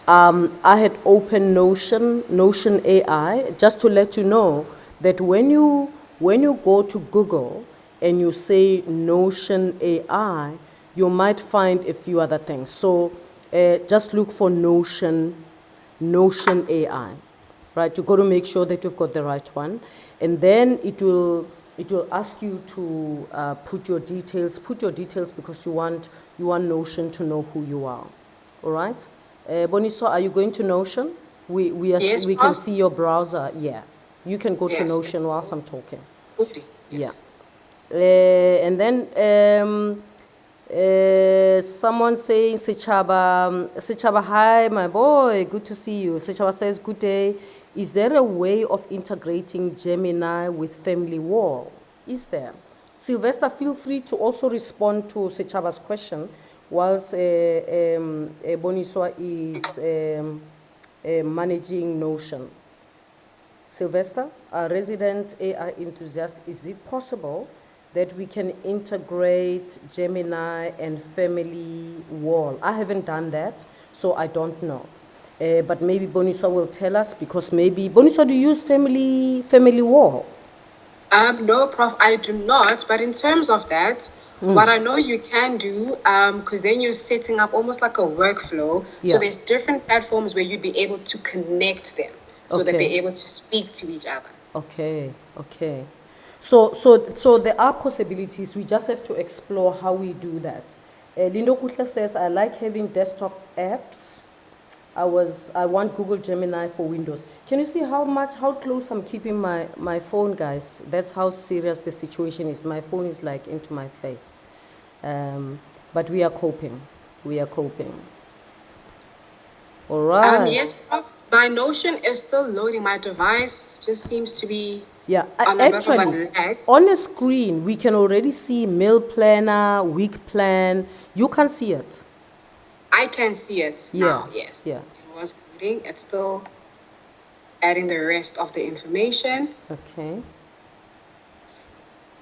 I had opened Notion AI, just to let you know that when you go to Google and you say Notion AI, you might find a few other things. So just look for Notion AI, right? You got to make sure that you've got the right one, and then it will ask you to put your details because you want Notion to know who you are. All right. Boniso, are you going to Notion? Yes, we can Prof. see your browser. Yeah, you can go to Yes, Notion yes. whilst I'm talking. Okay. Yeah. Yes. And then someone saying, Sichaba, hi, my boy, good to see you. Sichaba says, good day. Is there a way of integrating Gemini with Family Wall? Is there? Sylvester, feel free to also respond to Sichaba's question whilst Boniswa is managing Notion. Sylvester, a resident AI enthusiast, is it possible that we can integrate Gemini and Family Wall? I haven't done that, so I don't know. But maybe Bonisa will tell us, because maybe Bonisa, do you use Family Wall? No, Prof, I do not. But in terms of that, what I know you can do, because then you're setting up almost like a workflow. Yeah. So there's different platforms where you'd be able to connect them so that Okay. they're able to speak to each other. Okay, okay. So there are possibilities. We just have to explore how we do that. Lindo Kutla says, I like having desktop apps. I want Google Gemini for Windows. Can you see how close I'm keeping my phone, guys? That's how serious the situation is. My phone is like into my face. But we are coping. We are coping. All right. Yes, Prof. My Notion is still loading. My device just seems to be Yeah, on a bit of a actually, lag. on the screen, we can already see meal planner, week plan. You can see it. I can see it now, yes. Yeah. It was loading. It's still adding the rest of the information. Okay.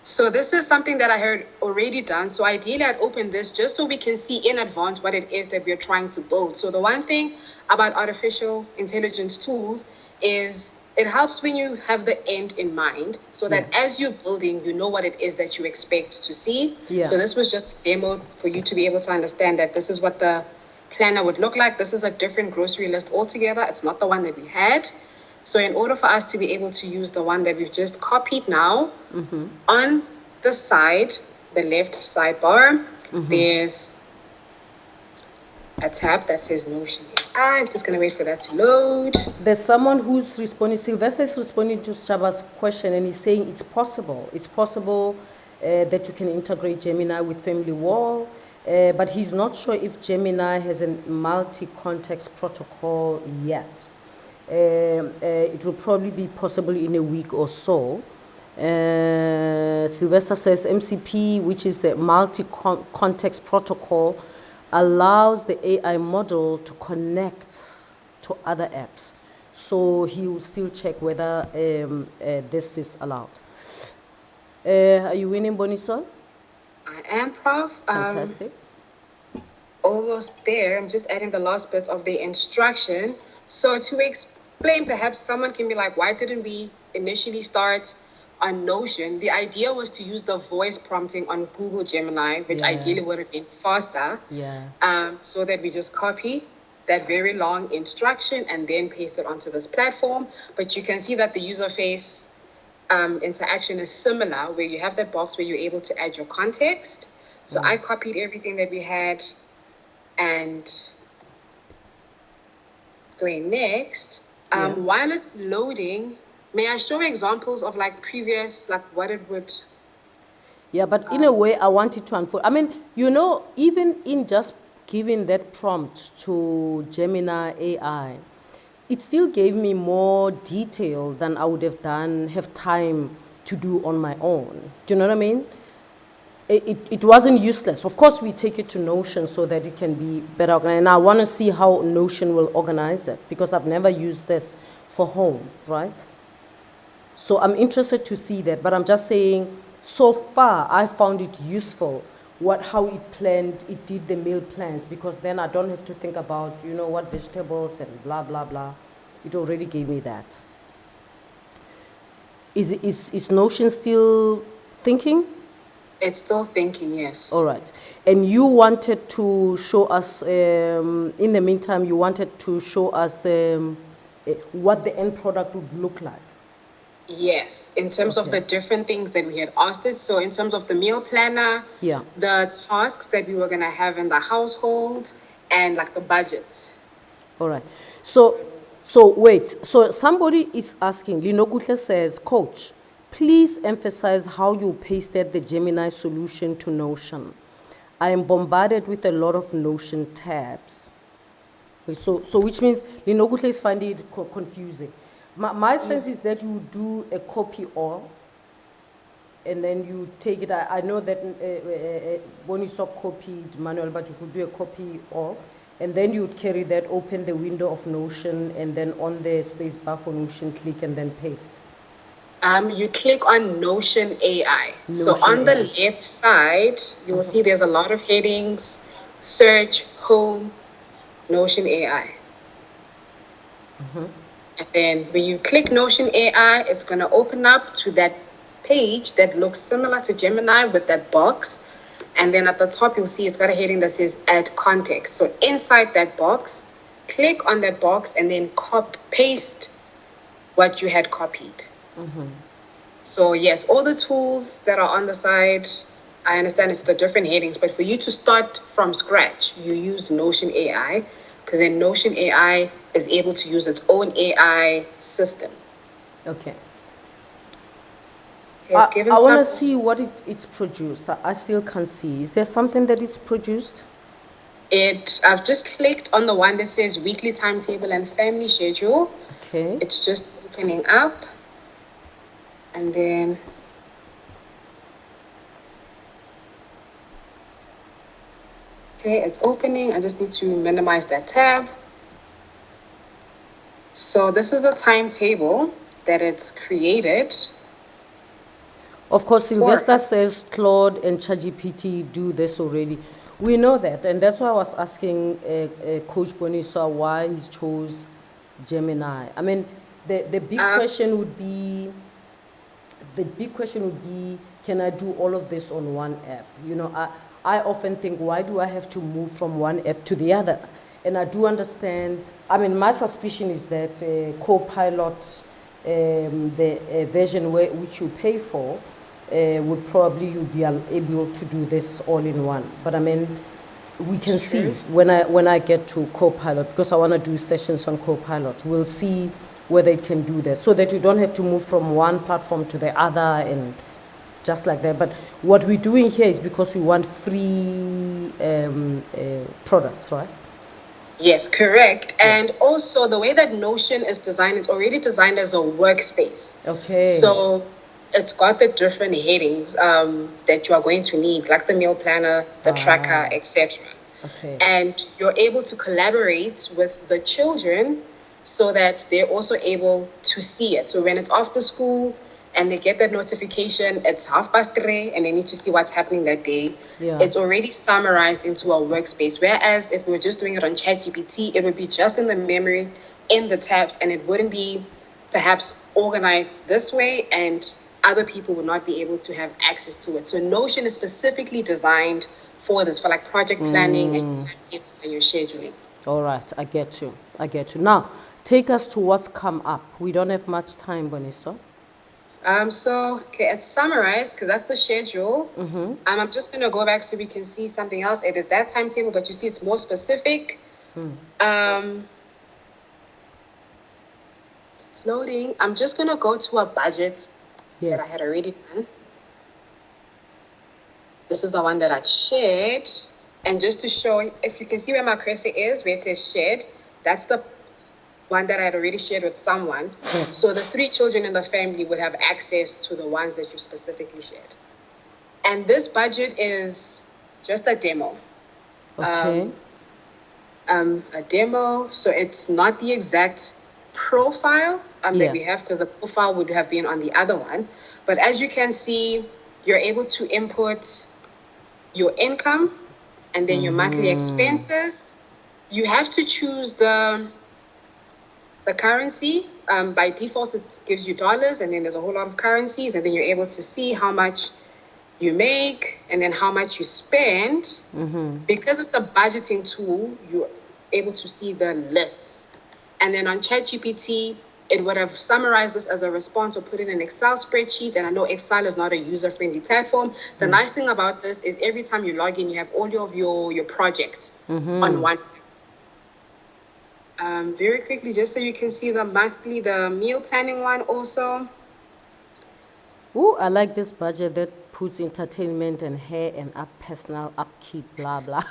So this is something that I heard already done. So ideally, I'd open this just so we can see in advance what it is that we're trying to build. So the one thing about artificial intelligence tools is it helps when you have the end in mind, so that as you're building, you know what it is that you expect to see. Yeah. So this was just a demo for you to be able to understand that this is what the planner would look like. This is a different grocery list altogether. It's not the one that we had. So in order for us to be able to use the one that we've just copied now, on the side, the left sidebar, there's a tab that says Notion. I'm just going to wait for that to load. There's someone who's responding. Sylvester is responding to Chaba's question, and he's saying it's possible. It's possible that you can integrate Gemini with Family Wall, but he's not sure if Gemini has a multi-context protocol yet. It will probably be possible in a week or so. Sylvester says MCP, which is the multi-context protocol, allows the AI model to connect to other apps. So he will still check whether this is allowed. Are you winning, Bonisa? I am, Prof. Fantastic. Almost there. I'm just adding the last bit of the instruction. So to explain, perhaps someone can be like, why didn't we initially start on Notion? The idea was to use the voice prompting on Google Gemini, which ideally would have been faster. So that we just copy that very long instruction and then paste it onto this platform. But you can see that the user face interaction is similar, where you have that box where you're able to add your context. So I copied everything that we had, and going next. While it's loading, may I show examples of like previous, like what it would... Yeah, but in a way, I want it to unfold. I mean, you know, even in just giving that prompt to Gemini AI, it still gave me more detail than I would have time to do on my own. Do you know what I mean? It wasn't useless. Of course, we take it to Notion so that it can be better organized. And I want to see how Notion will organize it because I've never used this for home, right? So I'm interested to see that. But I'm just saying, so far, I found it useful how it planned, it did the meal plans, because then I don't have to think about, what vegetables and blah, blah, blah. It already gave me that. Is Notion still thinking? It's still thinking, yes. All right. And you wanted to show us, in the meantime, you wanted to show us what the end product would look like. Yes, in terms of Okay. the different things that we had asked it. So in terms of the meal planner, Yeah. the tasks that we were gonna have in the household, and like the budget. All right. So wait. So somebody is asking, Linokutle says, Coach, please emphasize how you pasted the Gemini solution to Notion. I am bombarded with a lot of Notion tabs. So which means Linokutle is finding it confusing. My sense is that you do a copy all, and then you take it. I know that Bonisa copied manual, but you could do a copy all, and then you would carry that, open the window of Notion, and then on the space bar for Notion, click and then paste. You click on Notion AI. So Notion on the AI. left side, you'll see there's a lot of headings: search, home, Notion AI. And then when you click Notion AI, it's going to open up to that page that looks similar to Gemini with that box. And then at the top, you'll see it's got a heading that says add context. So inside that box, click on that box and then paste what you had copied. So yes, all the tools that are on the side, I understand it's the different headings, but for you to start from scratch, you use Notion AI, because then Notion AI is able to use its own AI system. Okay. Okay, it's given I want to some- see what it's produced. I still can't see. Is there something that is produced? I've just clicked on the one that says weekly timetable and family schedule. Okay. It's just opening up. And then okay, it's opening. I just need to minimize that tab. So this is the timetable that it's created. Of course, Sylvester Or- says Claude and ChatGPT do this already. We know that, and that's why I was asking Coach Bonisa why he chose Gemini. I mean, the big question would be, can I do all of this on one app? I often think, why do I have to move from one app to the other? And I do understand. I mean, my suspicion is that Copilot, the version which you pay for, would probably you be able to do this all in one. But I mean, we can see when I get to Copilot, because I want to do sessions on Copilot. We'll see whether it can do that, so that you don't have to move from one platform to the other and just like that. But what we're doing here is because we want free products, right? Yes, correct. And also the way that Notion is designed, it's already designed as a workspace. Okay. So it's got the different headings that you are going to need, like the meal planner, the tracker, etc. Okay. And you're able to collaborate with the children so that they're also able to see it. So when it's after school and they get that notification, it's 3:30 and they need to see what's happening that day. Yeah. It's already summarized into a workspace. Whereas if we were just doing it on ChatGPT, it would be just in the memory, in the tabs, and it wouldn't be perhaps organized this way, and other people would not be able to have access to it. So Notion is specifically designed for this, for like project planning and your timetables and your scheduling. All right, I get you. Now, take us to what's come up. We don't have much time, Bonisa. So it's summarized because that's the schedule. I'm just gonna go back so we can see something else. It is that timetable, but you see it's more specific. It's loading. I'm just gonna go to a budget that I had already done. This is the one that I shared. And just to show, if you can see where my cursor is, where it says shared, that's the one that I had already shared with someone. So the 3 children in the family would have access to the ones that you specifically shared. And this budget is just a demo. Okay. A demo, so it's not the exact profile that Yeah. we have, because the profile would have been on the other one. But as you can see, you're able to input your income and then your monthly expenses. You have to choose the currency. By default, it gives you dollars, and then there's a whole lot of currencies, and then you're able to see how much you make and then how much you spend. Because it's a budgeting tool, you're able to see the lists. And then on ChatGPT, it would have summarized this as a response or put it in an Excel spreadsheet. And I know Excel is not a user-friendly platform. The nice thing about this is every time you log in, you have all of your projects on one place. Very quickly, just so you can see the meal planning one also. Ooh, I like this budget that puts entertainment and hair and personal upkeep, blah blah.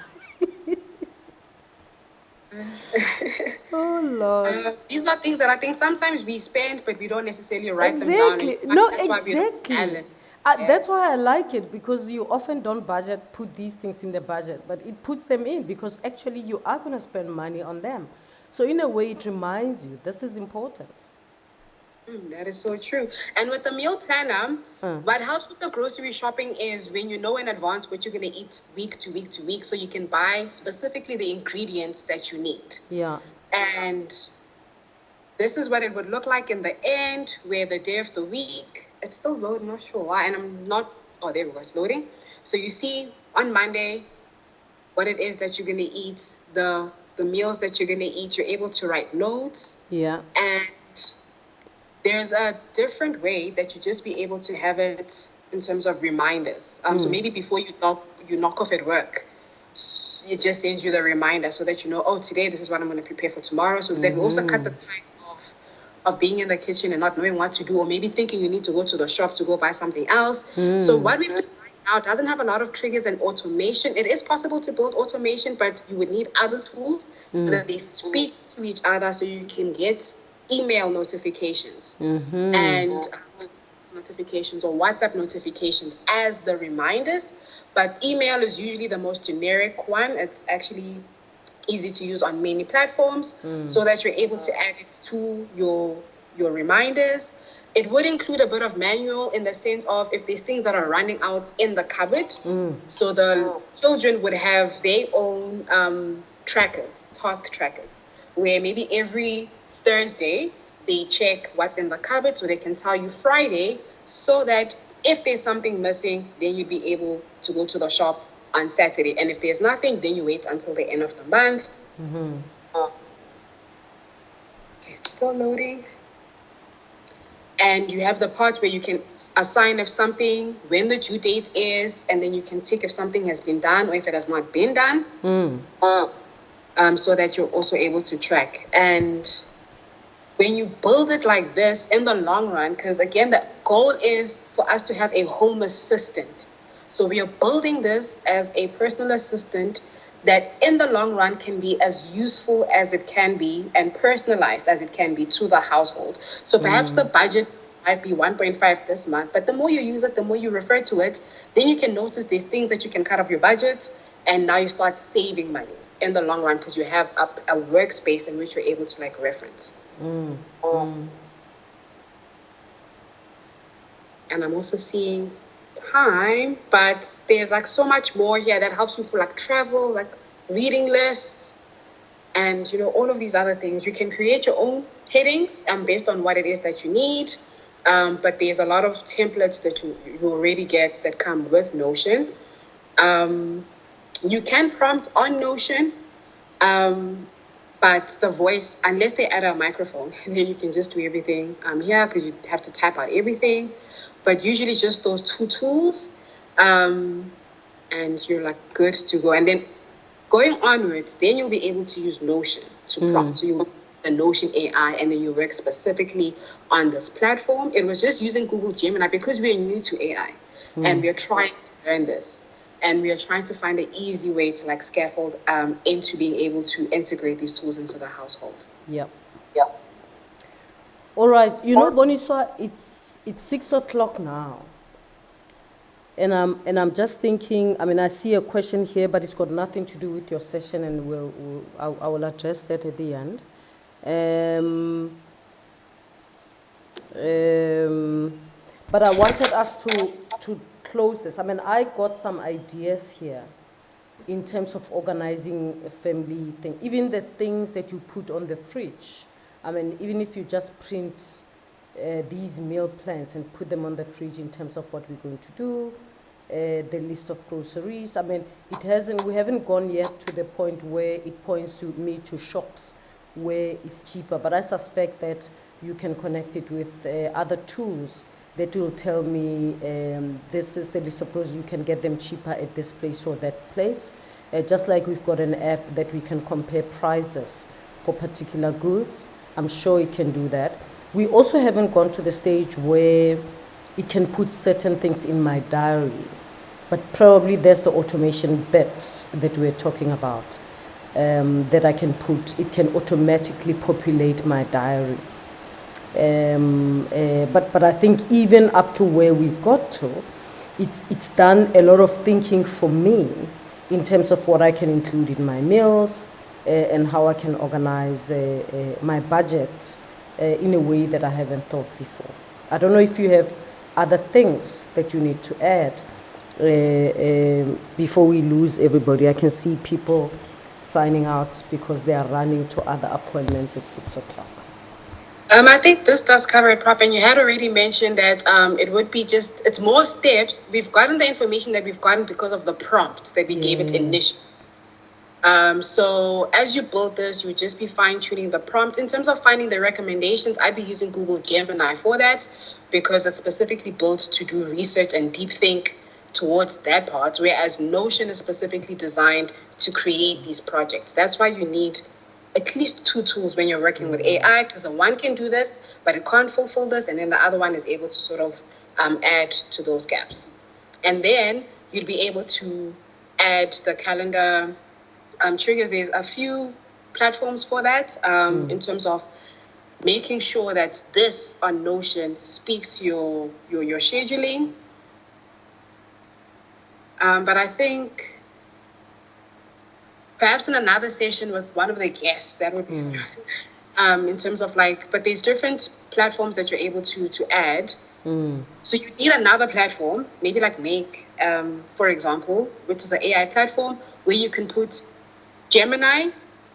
Oh Lord. These are things that I think sometimes we spend, but we don't necessarily write them down. Exactly. And No, that's why we don't exactly. balance. That's why Yes. I like it, because you often don't put these things in the budget, but it puts them in because actually you are going to spend money on them. So in a way, it reminds you this is important. That is so true. And with the meal planner, what helps with the grocery shopping is when you know in advance what you're going to eat week to week to week, so you can buy specifically the ingredients that you need. Yeah. And this is what it would look like in the end, where the day of the week, it's still loading, not sure why. And I'm not, oh, there we go, it's loading. So you see on Monday what it is that you're going to eat, the meals that you're going to eat. You're able to write notes. Yeah. And there's a different way that you just be able to have it in terms of reminders. So maybe before you knock off at work, it just sends you the reminder so that you know, oh, today this is what I'm going to prepare for tomorrow. So that we also cut the times of being in the kitchen and not knowing what to do, or maybe thinking you need to go to the shop to go buy something else. So what we've designed now doesn't have a lot of triggers and automation. It is possible to build automation, but you would need other tools so that they speak to each other, so you can get email notifications and notifications or WhatsApp notifications as the reminders. But email is usually the most generic one. It's actually easy to use on many platforms, so that you're able to add it to your reminders. It would include a bit of manual in the sense of if there's things that are running out in the cupboard. So the children would have their own trackers, task trackers, where maybe every Thursday they check what's in the cupboard so they can tell you Friday, so that if there's something missing, then you'd be able to go to the shop on Saturday. And if there's nothing, then you wait until the end of the month. Okay, it's still loading. And you have the part where you can assign if something, when the due date is, and then you can tick if something has been done or if it has not been done, so that you're also able to track. And when you build it like this in the long run, because again, the goal is for us to have a home assistant. So we are building this as a personal assistant that in the long run can be as useful as it can be and personalized as it can be to the household. So perhaps the budget might be 1.5 this month, but the more you use it, the more you refer to it, then you can notice there's things that you can cut off your budget, and now you start saving money in the long run because you have a workspace in which you're able to like reference. And I'm also seeing time, but there's like so much more here that helps you for like travel, like reading lists, and all of these other things. You can create your own headings based on what it is that you need, but there's a lot of templates that you already get that come with Notion. You can prompt on Notion, but the voice, unless they add a microphone, then you can just do everything here, because you have to type out everything. But usually just those 2 tools, and you're like good to go. And then going onwards, then you'll be able to use Notion to prompt. So you'll use the Notion AI, and then you work specifically on this platform. It was just using Google Gemini because we're new to AI, and we're trying to learn this. And we are trying to find an easy way to like scaffold into being able to integrate these tools into the household. Yep. All right, Bonisa, it's 6 o'clock now, and I'm just thinking. I mean, I see a question here, but it's got nothing to do with your session, and I will address that at the end. But I wanted us to close this. I mean, I got some ideas here in terms of organizing a family thing. Even the things that you put on the fridge. I mean, even if you just print these meal plans and put them on the fridge in terms of what we're going to do, the list of groceries. I mean, we haven't gone yet to the point where it points to me to shops where it's cheaper, but I suspect that you can connect it with other tools that will tell me this is the list of groceries, you can get them cheaper at this place or that place. Just like we've got an app that we can compare prices for particular goods, I'm sure it can do that. We also haven't gone to the stage where it can put certain things in my diary, but probably there's the automation bit that we're talking about, that I can put. It can automatically populate my diary. But I think even up to where we got to, it's done a lot of thinking for me in terms of what I can include in my meals and how I can organize my budget in a way that I haven't thought before. I don't know if you have other things that you need to add before we lose everybody. I can see people signing out because they are running to other appointments at 6 o'clock. I think this does cover it, Prof. And you had already mentioned that it would be it's more steps. We've gotten the information that we've gotten because of the prompt that we gave it initially. So as you build this, you would just be fine-tuning the prompt. In terms of finding the recommendations, I'd be using Google Gemini for that because it's specifically built to do research and deep think towards that part, whereas Notion is specifically designed to create these projects. That's why you need at least two tools when you're working with AI, because the one can do this, but it can't fulfill this, and then the other one is able to sort of add to those gaps. And then you'd be able to add the calendar triggers. There's a few platforms for that in terms of making sure that this on Notion speaks to your scheduling. But I think perhaps in another session with one of the guests, that would be in terms of but there's different platforms that you're able to add. So you need another platform, maybe like Make, for example, which is an AI platform where you can put Gemini,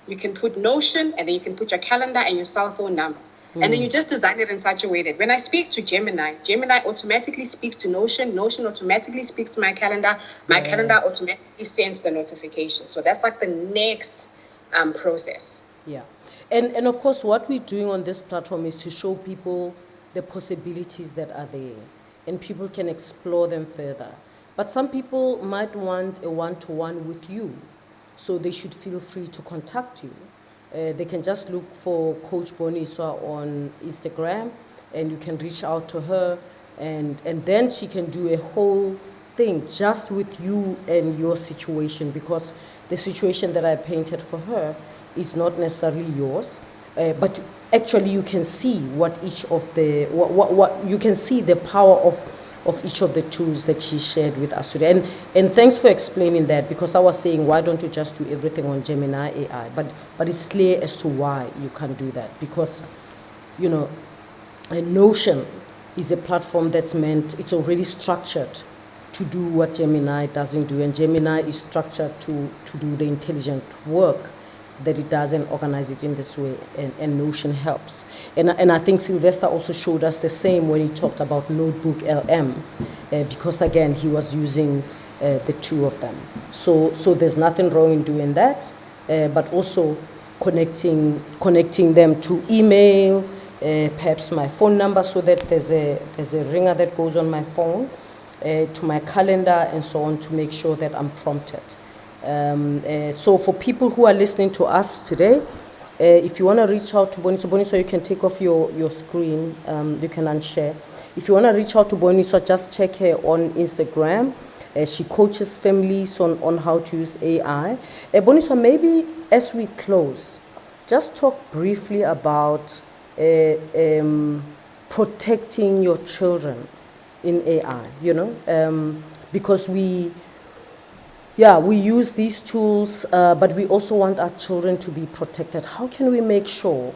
you can put Notion, and then you can put your calendar and your cell phone number. And then you just design it in such a way that when I speak to Gemini, Gemini automatically speaks to Notion, Notion automatically speaks to my calendar calendar automatically sends the notification. So that's like the next process. Yeah. And of course, what we're doing on this platform is to show people the possibilities that are there, and people can explore them further. But some people might want a one-to-one with you, so they should feel free to contact you. They can just look for Coach Bonisa on Instagram, and you can reach out to her, and then she can do a whole thing just with you and your situation, because the situation that I painted for her is not necessarily yours, but actually you can see what each of the what you can see the power of each of the tools that she shared with us today. And thanks for explaining that, because I was saying, why don't you just do everything on Gemini AI? But it's clear as to why you can't do that, because, a Notion is a platform that's it's already structured to do what Gemini doesn't do, and Gemini is structured to do the intelligent work that it does and organize it in this way, and Notion helps. And I think Sylvester also showed us the same when he talked about Notebook LM, because again, he was using the two of them. So there's nothing wrong in doing that, but also connecting them to email, perhaps my phone number, so that there's a ringer that goes on my phone, to my calendar and so on, to make sure that I'm prompted. So for people who are listening to us today, if you want to reach out to Bonisa, you can take off your screen, you can unshare. If you want to reach out to Bonisa, just check her on Instagram. She coaches families on how to use AI. Bonisa, maybe as we close, just talk briefly about protecting your children in AI, because we use these tools, but we also want our children to be protected. How can we make sure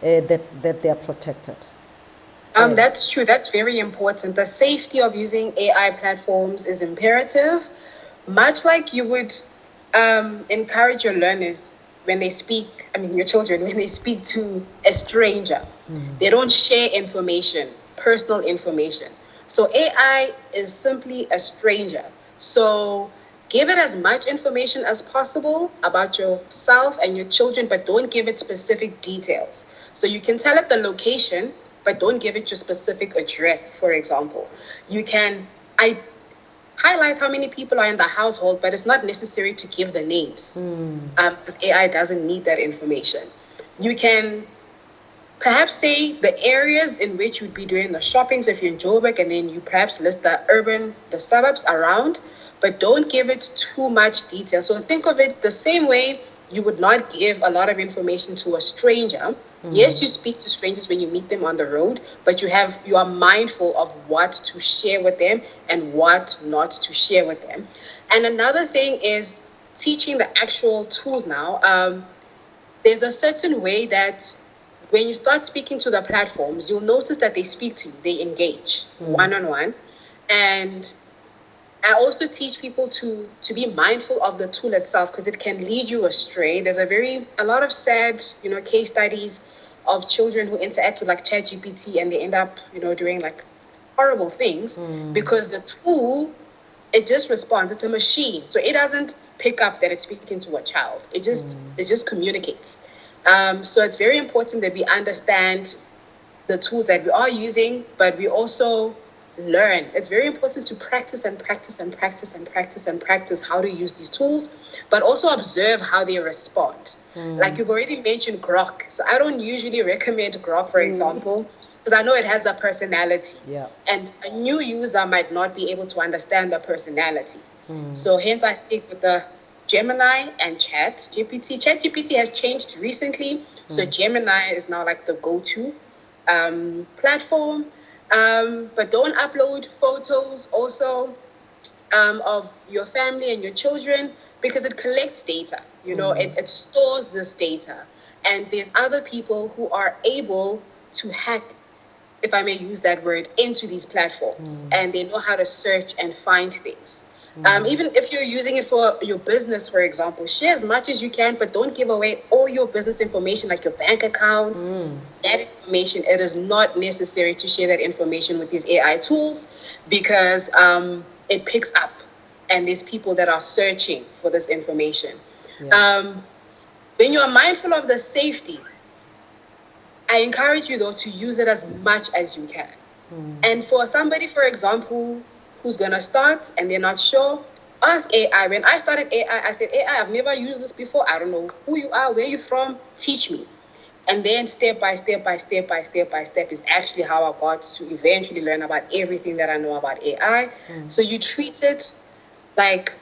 that they are protected? That's true. That's very important. The safety of using AI platforms is imperative, much like you would encourage your learners when they speak, your children, when they speak to a stranger. They don't share information, personal information. So AI is simply a stranger. So give it as much information as possible about yourself and your children, but don't give it specific details. So you can tell it the location, but don't give it your specific address, for example. You can highlight how many people are in the household, but it's not necessary to give the names, because AI doesn't need that information. You can perhaps say the areas in which you'd be doing the shopping. So if you're in Joburg, and then you perhaps list the suburbs around, but don't give it too much detail. So think of it the same way you would not give a lot of information to a stranger. Yes, you speak to strangers when you meet them on the road, but you are mindful of what to share with them and what not to share with them. And another thing is teaching the actual tools now. There's a certain way that when you start speaking to the platforms, you'll notice that they speak to you, they engage one-on-one. And I also teach people to be mindful of the tool itself, because it can lead you astray. There's a lot of sad, case studies of children who interact with like ChatGPT, and they end up, doing like horrible things because the tool, it just responds. It's a machine, so it doesn't pick up that it's speaking to a child. It just communicates. So it's very important that we understand the tools that we are using, but we also learn. It's very important to practice and practice and practice and practice and practice how to use these tools, but also observe how they respond. Like you've already mentioned Grok. So I don't usually recommend Grok, for example, because I know it has a personality. Yeah. And a new user might not be able to understand the personality. So hence I stick with the Gemini and ChatGPT. ChatGPT has changed recently. So Gemini is now like the go-to platform. But don't upload photos also of your family and your children, because it collects data. It stores this data. And there's other people who are able to hack, if I may use that word, into these platforms. And they know how to search and find things. Even if you're using it for your business, for example, share as much as you can, but don't give away all your business information, like your bank accounts, that information. It is not necessary to share that information with these AI tools, because it picks up, and there's people that are searching for this information. Yeah. When you are mindful of the safety, I encourage you, though, to use it as much as you can. And for somebody, for example, who's going to start and they're not sure, ask AI. When I started AI, I said, AI, I've never used this before. I don't know who you are, where you're from. Teach me. And then step by step by step by step by step is actually how I got to eventually learn about everything that I know about AI. So you treat it like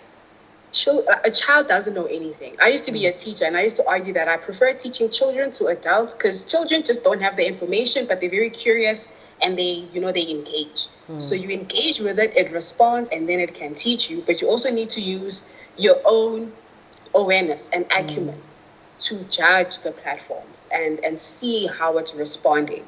a child doesn't know anything. I used to be a teacher, and I used to argue that I prefer teaching children to adults, because children just don't have the information, but they're very curious, and they engage. So you engage with it, it responds, and then it can teach you. But you also need to use your own awareness and acumen to judge the platforms and see how it's responding.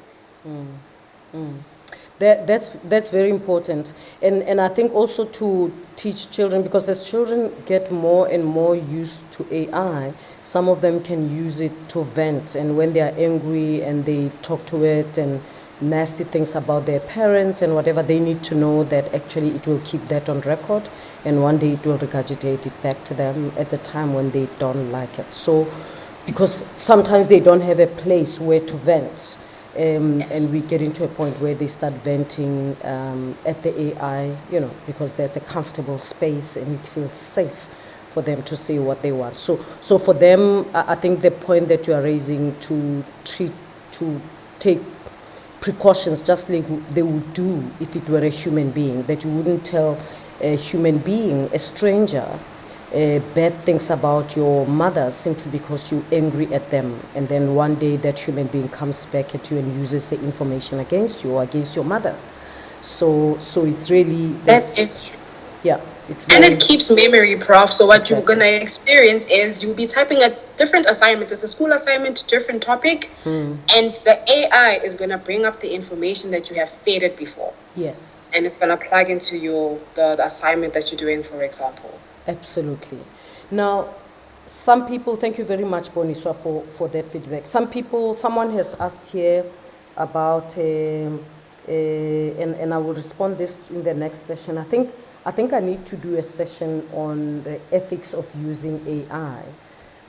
That's very important, and I think also to teach children, because as children get more and more used to AI, some of them can use it to vent, and when they are angry and they talk to it and nasty things about their parents and whatever, they need to know that actually it will keep that on record, and one day it will regurgitate it back to them at the time when they don't like it. So because sometimes they don't have a place where to vent. And we get into a point where they start venting at the AI, because there's a comfortable space and it feels safe for them to say what they want. So for them, I think the point that you are raising, to take precautions just like they would do if it were a human being, that you wouldn't tell a human being, a stranger, bad things about your mother simply because you're angry at them, and then one day that human being comes back at you and uses the information against you or against your mother. So it's really That this. is true. Yeah, it's And very it keeps memory, Prof. So what you're exactly. gonna experience is you'll be typing a different assignment. It's a school assignment, different topic, and the AI is gonna bring up the information that you have fed it before, Yes, and it's gonna plug into the assignment that you're doing, for example. absolutely. Now, some people, thank you very much, Bonisa, for that feedback. Someone has asked here about, and I will respond this in the next session. I think I need to do a session on the ethics of using AI,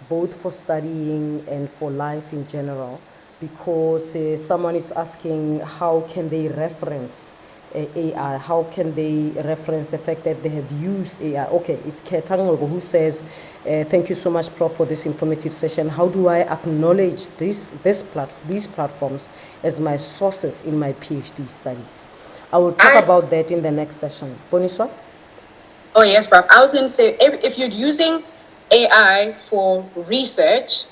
both for studying and for life in general, because someone is asking how can they reference AI, how can they reference the fact that they have used AI. Okay, it's Ketangogo who says, thank you so much, Prof, for this informative session. How do I acknowledge these platforms as my sources in my PhD studies? I will talk about that in the next session. Boniswa? Oh yes, Prof. I was gonna say if you're using AI for research,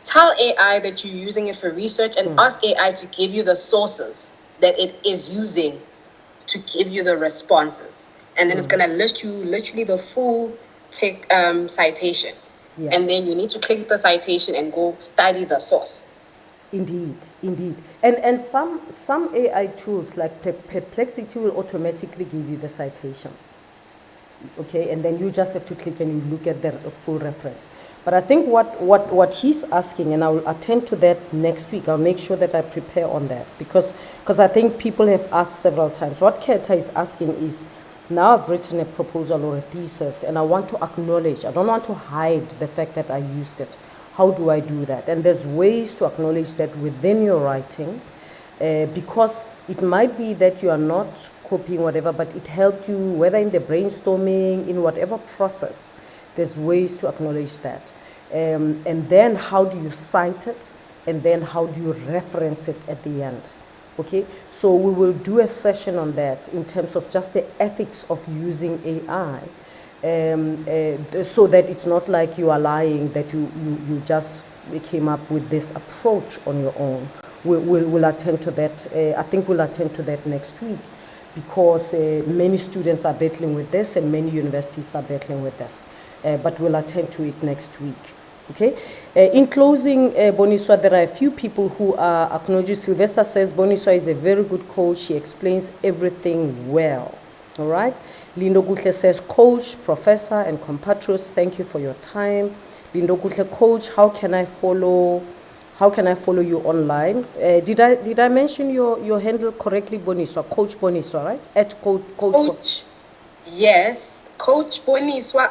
tell AI that you're using it for research and ask AI to give you the sources that it is using to give you the responses. And then it's going to list you literally the full citation. Yeah. And then you need to click the citation and go study the source. Indeed, indeed. And some AI tools like Perplexity will automatically give you the citations. Okay, and then you just have to click and you look at the full reference. But I think what he's asking, and I will attend to that next week, I'll make sure that I prepare on that, because I think people have asked several times. What Keta is asking is, now I've written a proposal or a thesis and I want to acknowledge, I don't want to hide the fact that I used it. How do I do that? And there's ways to acknowledge that within your writing, because it might be that you are not copying whatever, but it helped you, whether in the brainstorming, in whatever process, there's ways to acknowledge that. And then how do you cite it? And then how do you reference it at the end? Okay, so we will do a session on that in terms of just the ethics of using AI, so that it's not like you are lying, that you just came up with this approach on your own. We'll attend to that. I think we'll attend to that next week, because many students are battling with this and many universities are battling with this. But we'll attend to it next week. Okay. In closing, Bonisa, there are a few people who are acknowledging. Sylvester says Bonisa is a very good coach. She explains everything well. All right. Lindo Gutle says, Coach, Professor, and compatriots, thank you for your time. Lindo Gutle, Coach, how can I follow you online? Did I mention your handle correctly, Bonisa? Coach Bonisa, right? At Coach. Yes, Coach Bonisa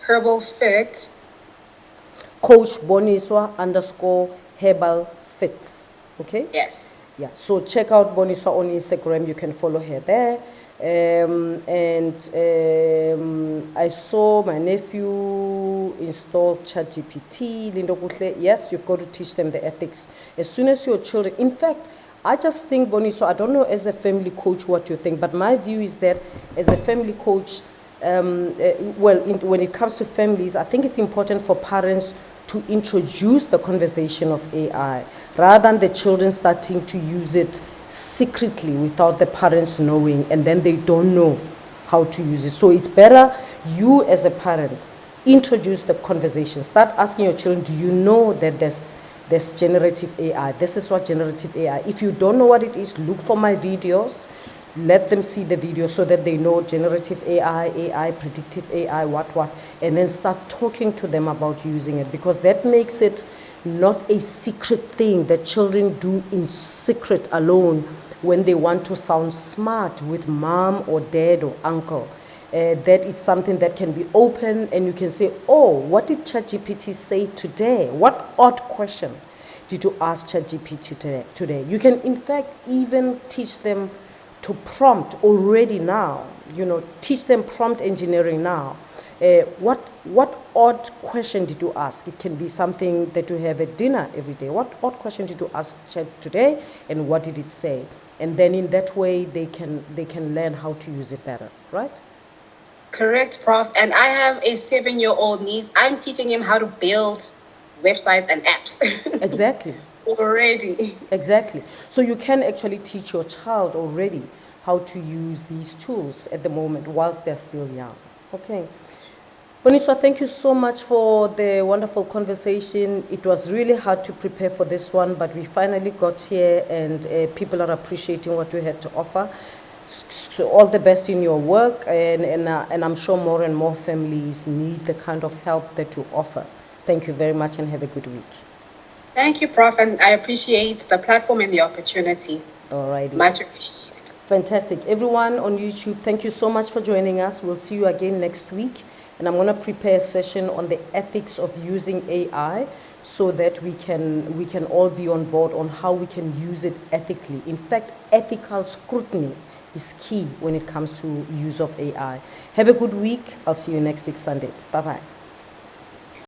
_herbal fit. Coach Bonisa _herbal fit. Okay? Yes. Yeah. So check out Bonisa on Instagram. You can follow her there. I saw my nephew install ChatGPT. Lindo Kuhle, yes, you've got to teach them the ethics. As soon as your children, in fact, I just think, Bonisa, I don't know as a family coach what you think, but my view is that as a family coach, when it comes to families, I think it's important for parents to introduce the conversation of AI rather than the children starting to use it secretly without the parents knowing, and then they don't know how to use it. So it's better you as a parent introduce the conversation. Start asking your children, do you know that there's generative AI? This is what generative AI. If you don't know what it is, look for my videos. Let them see the video so that they know generative AI, predictive AI, what, and then start talking to them about using it, because that makes it not a secret thing that children do in secret alone when they want to sound smart with mom or dad or uncle. That is something that can be open, and you can say, oh, what did ChatGPT say today? What odd question did you ask ChatGPT today? You can, in fact, even teach them to prompt already now, teach them prompt engineering now. What odd question did you ask? It can be something that you have at dinner every day. What odd question did you ask Chat today, and what did it say? And then in that way, they can learn how to use it better, right? Correct, Prof. And I have a 7-year-old niece. I'm teaching him how to build websites and apps Exactly. already. Exactly. So you can actually teach your child already how to use these tools at the moment whilst they're still young. Okay. Bonisa, thank you so much for the wonderful conversation. It was really hard to prepare for this one, but we finally got here and people are appreciating what we had to offer. So all the best in your work, and I'm sure more and more families need the kind of help that you offer. Thank you very much and have a good week. Thank you, Prof. And I appreciate the platform and the opportunity. All righty. Much appreciated. Fantastic. Everyone on YouTube, thank you so much for joining us. We'll see you again next week. And I'm going to prepare a session on the ethics of using AI so that we can all be on board on how we can use it ethically. In fact, ethical scrutiny is key when it comes to use of AI. Have a good week. I'll see you next week, Sunday. Bye-bye.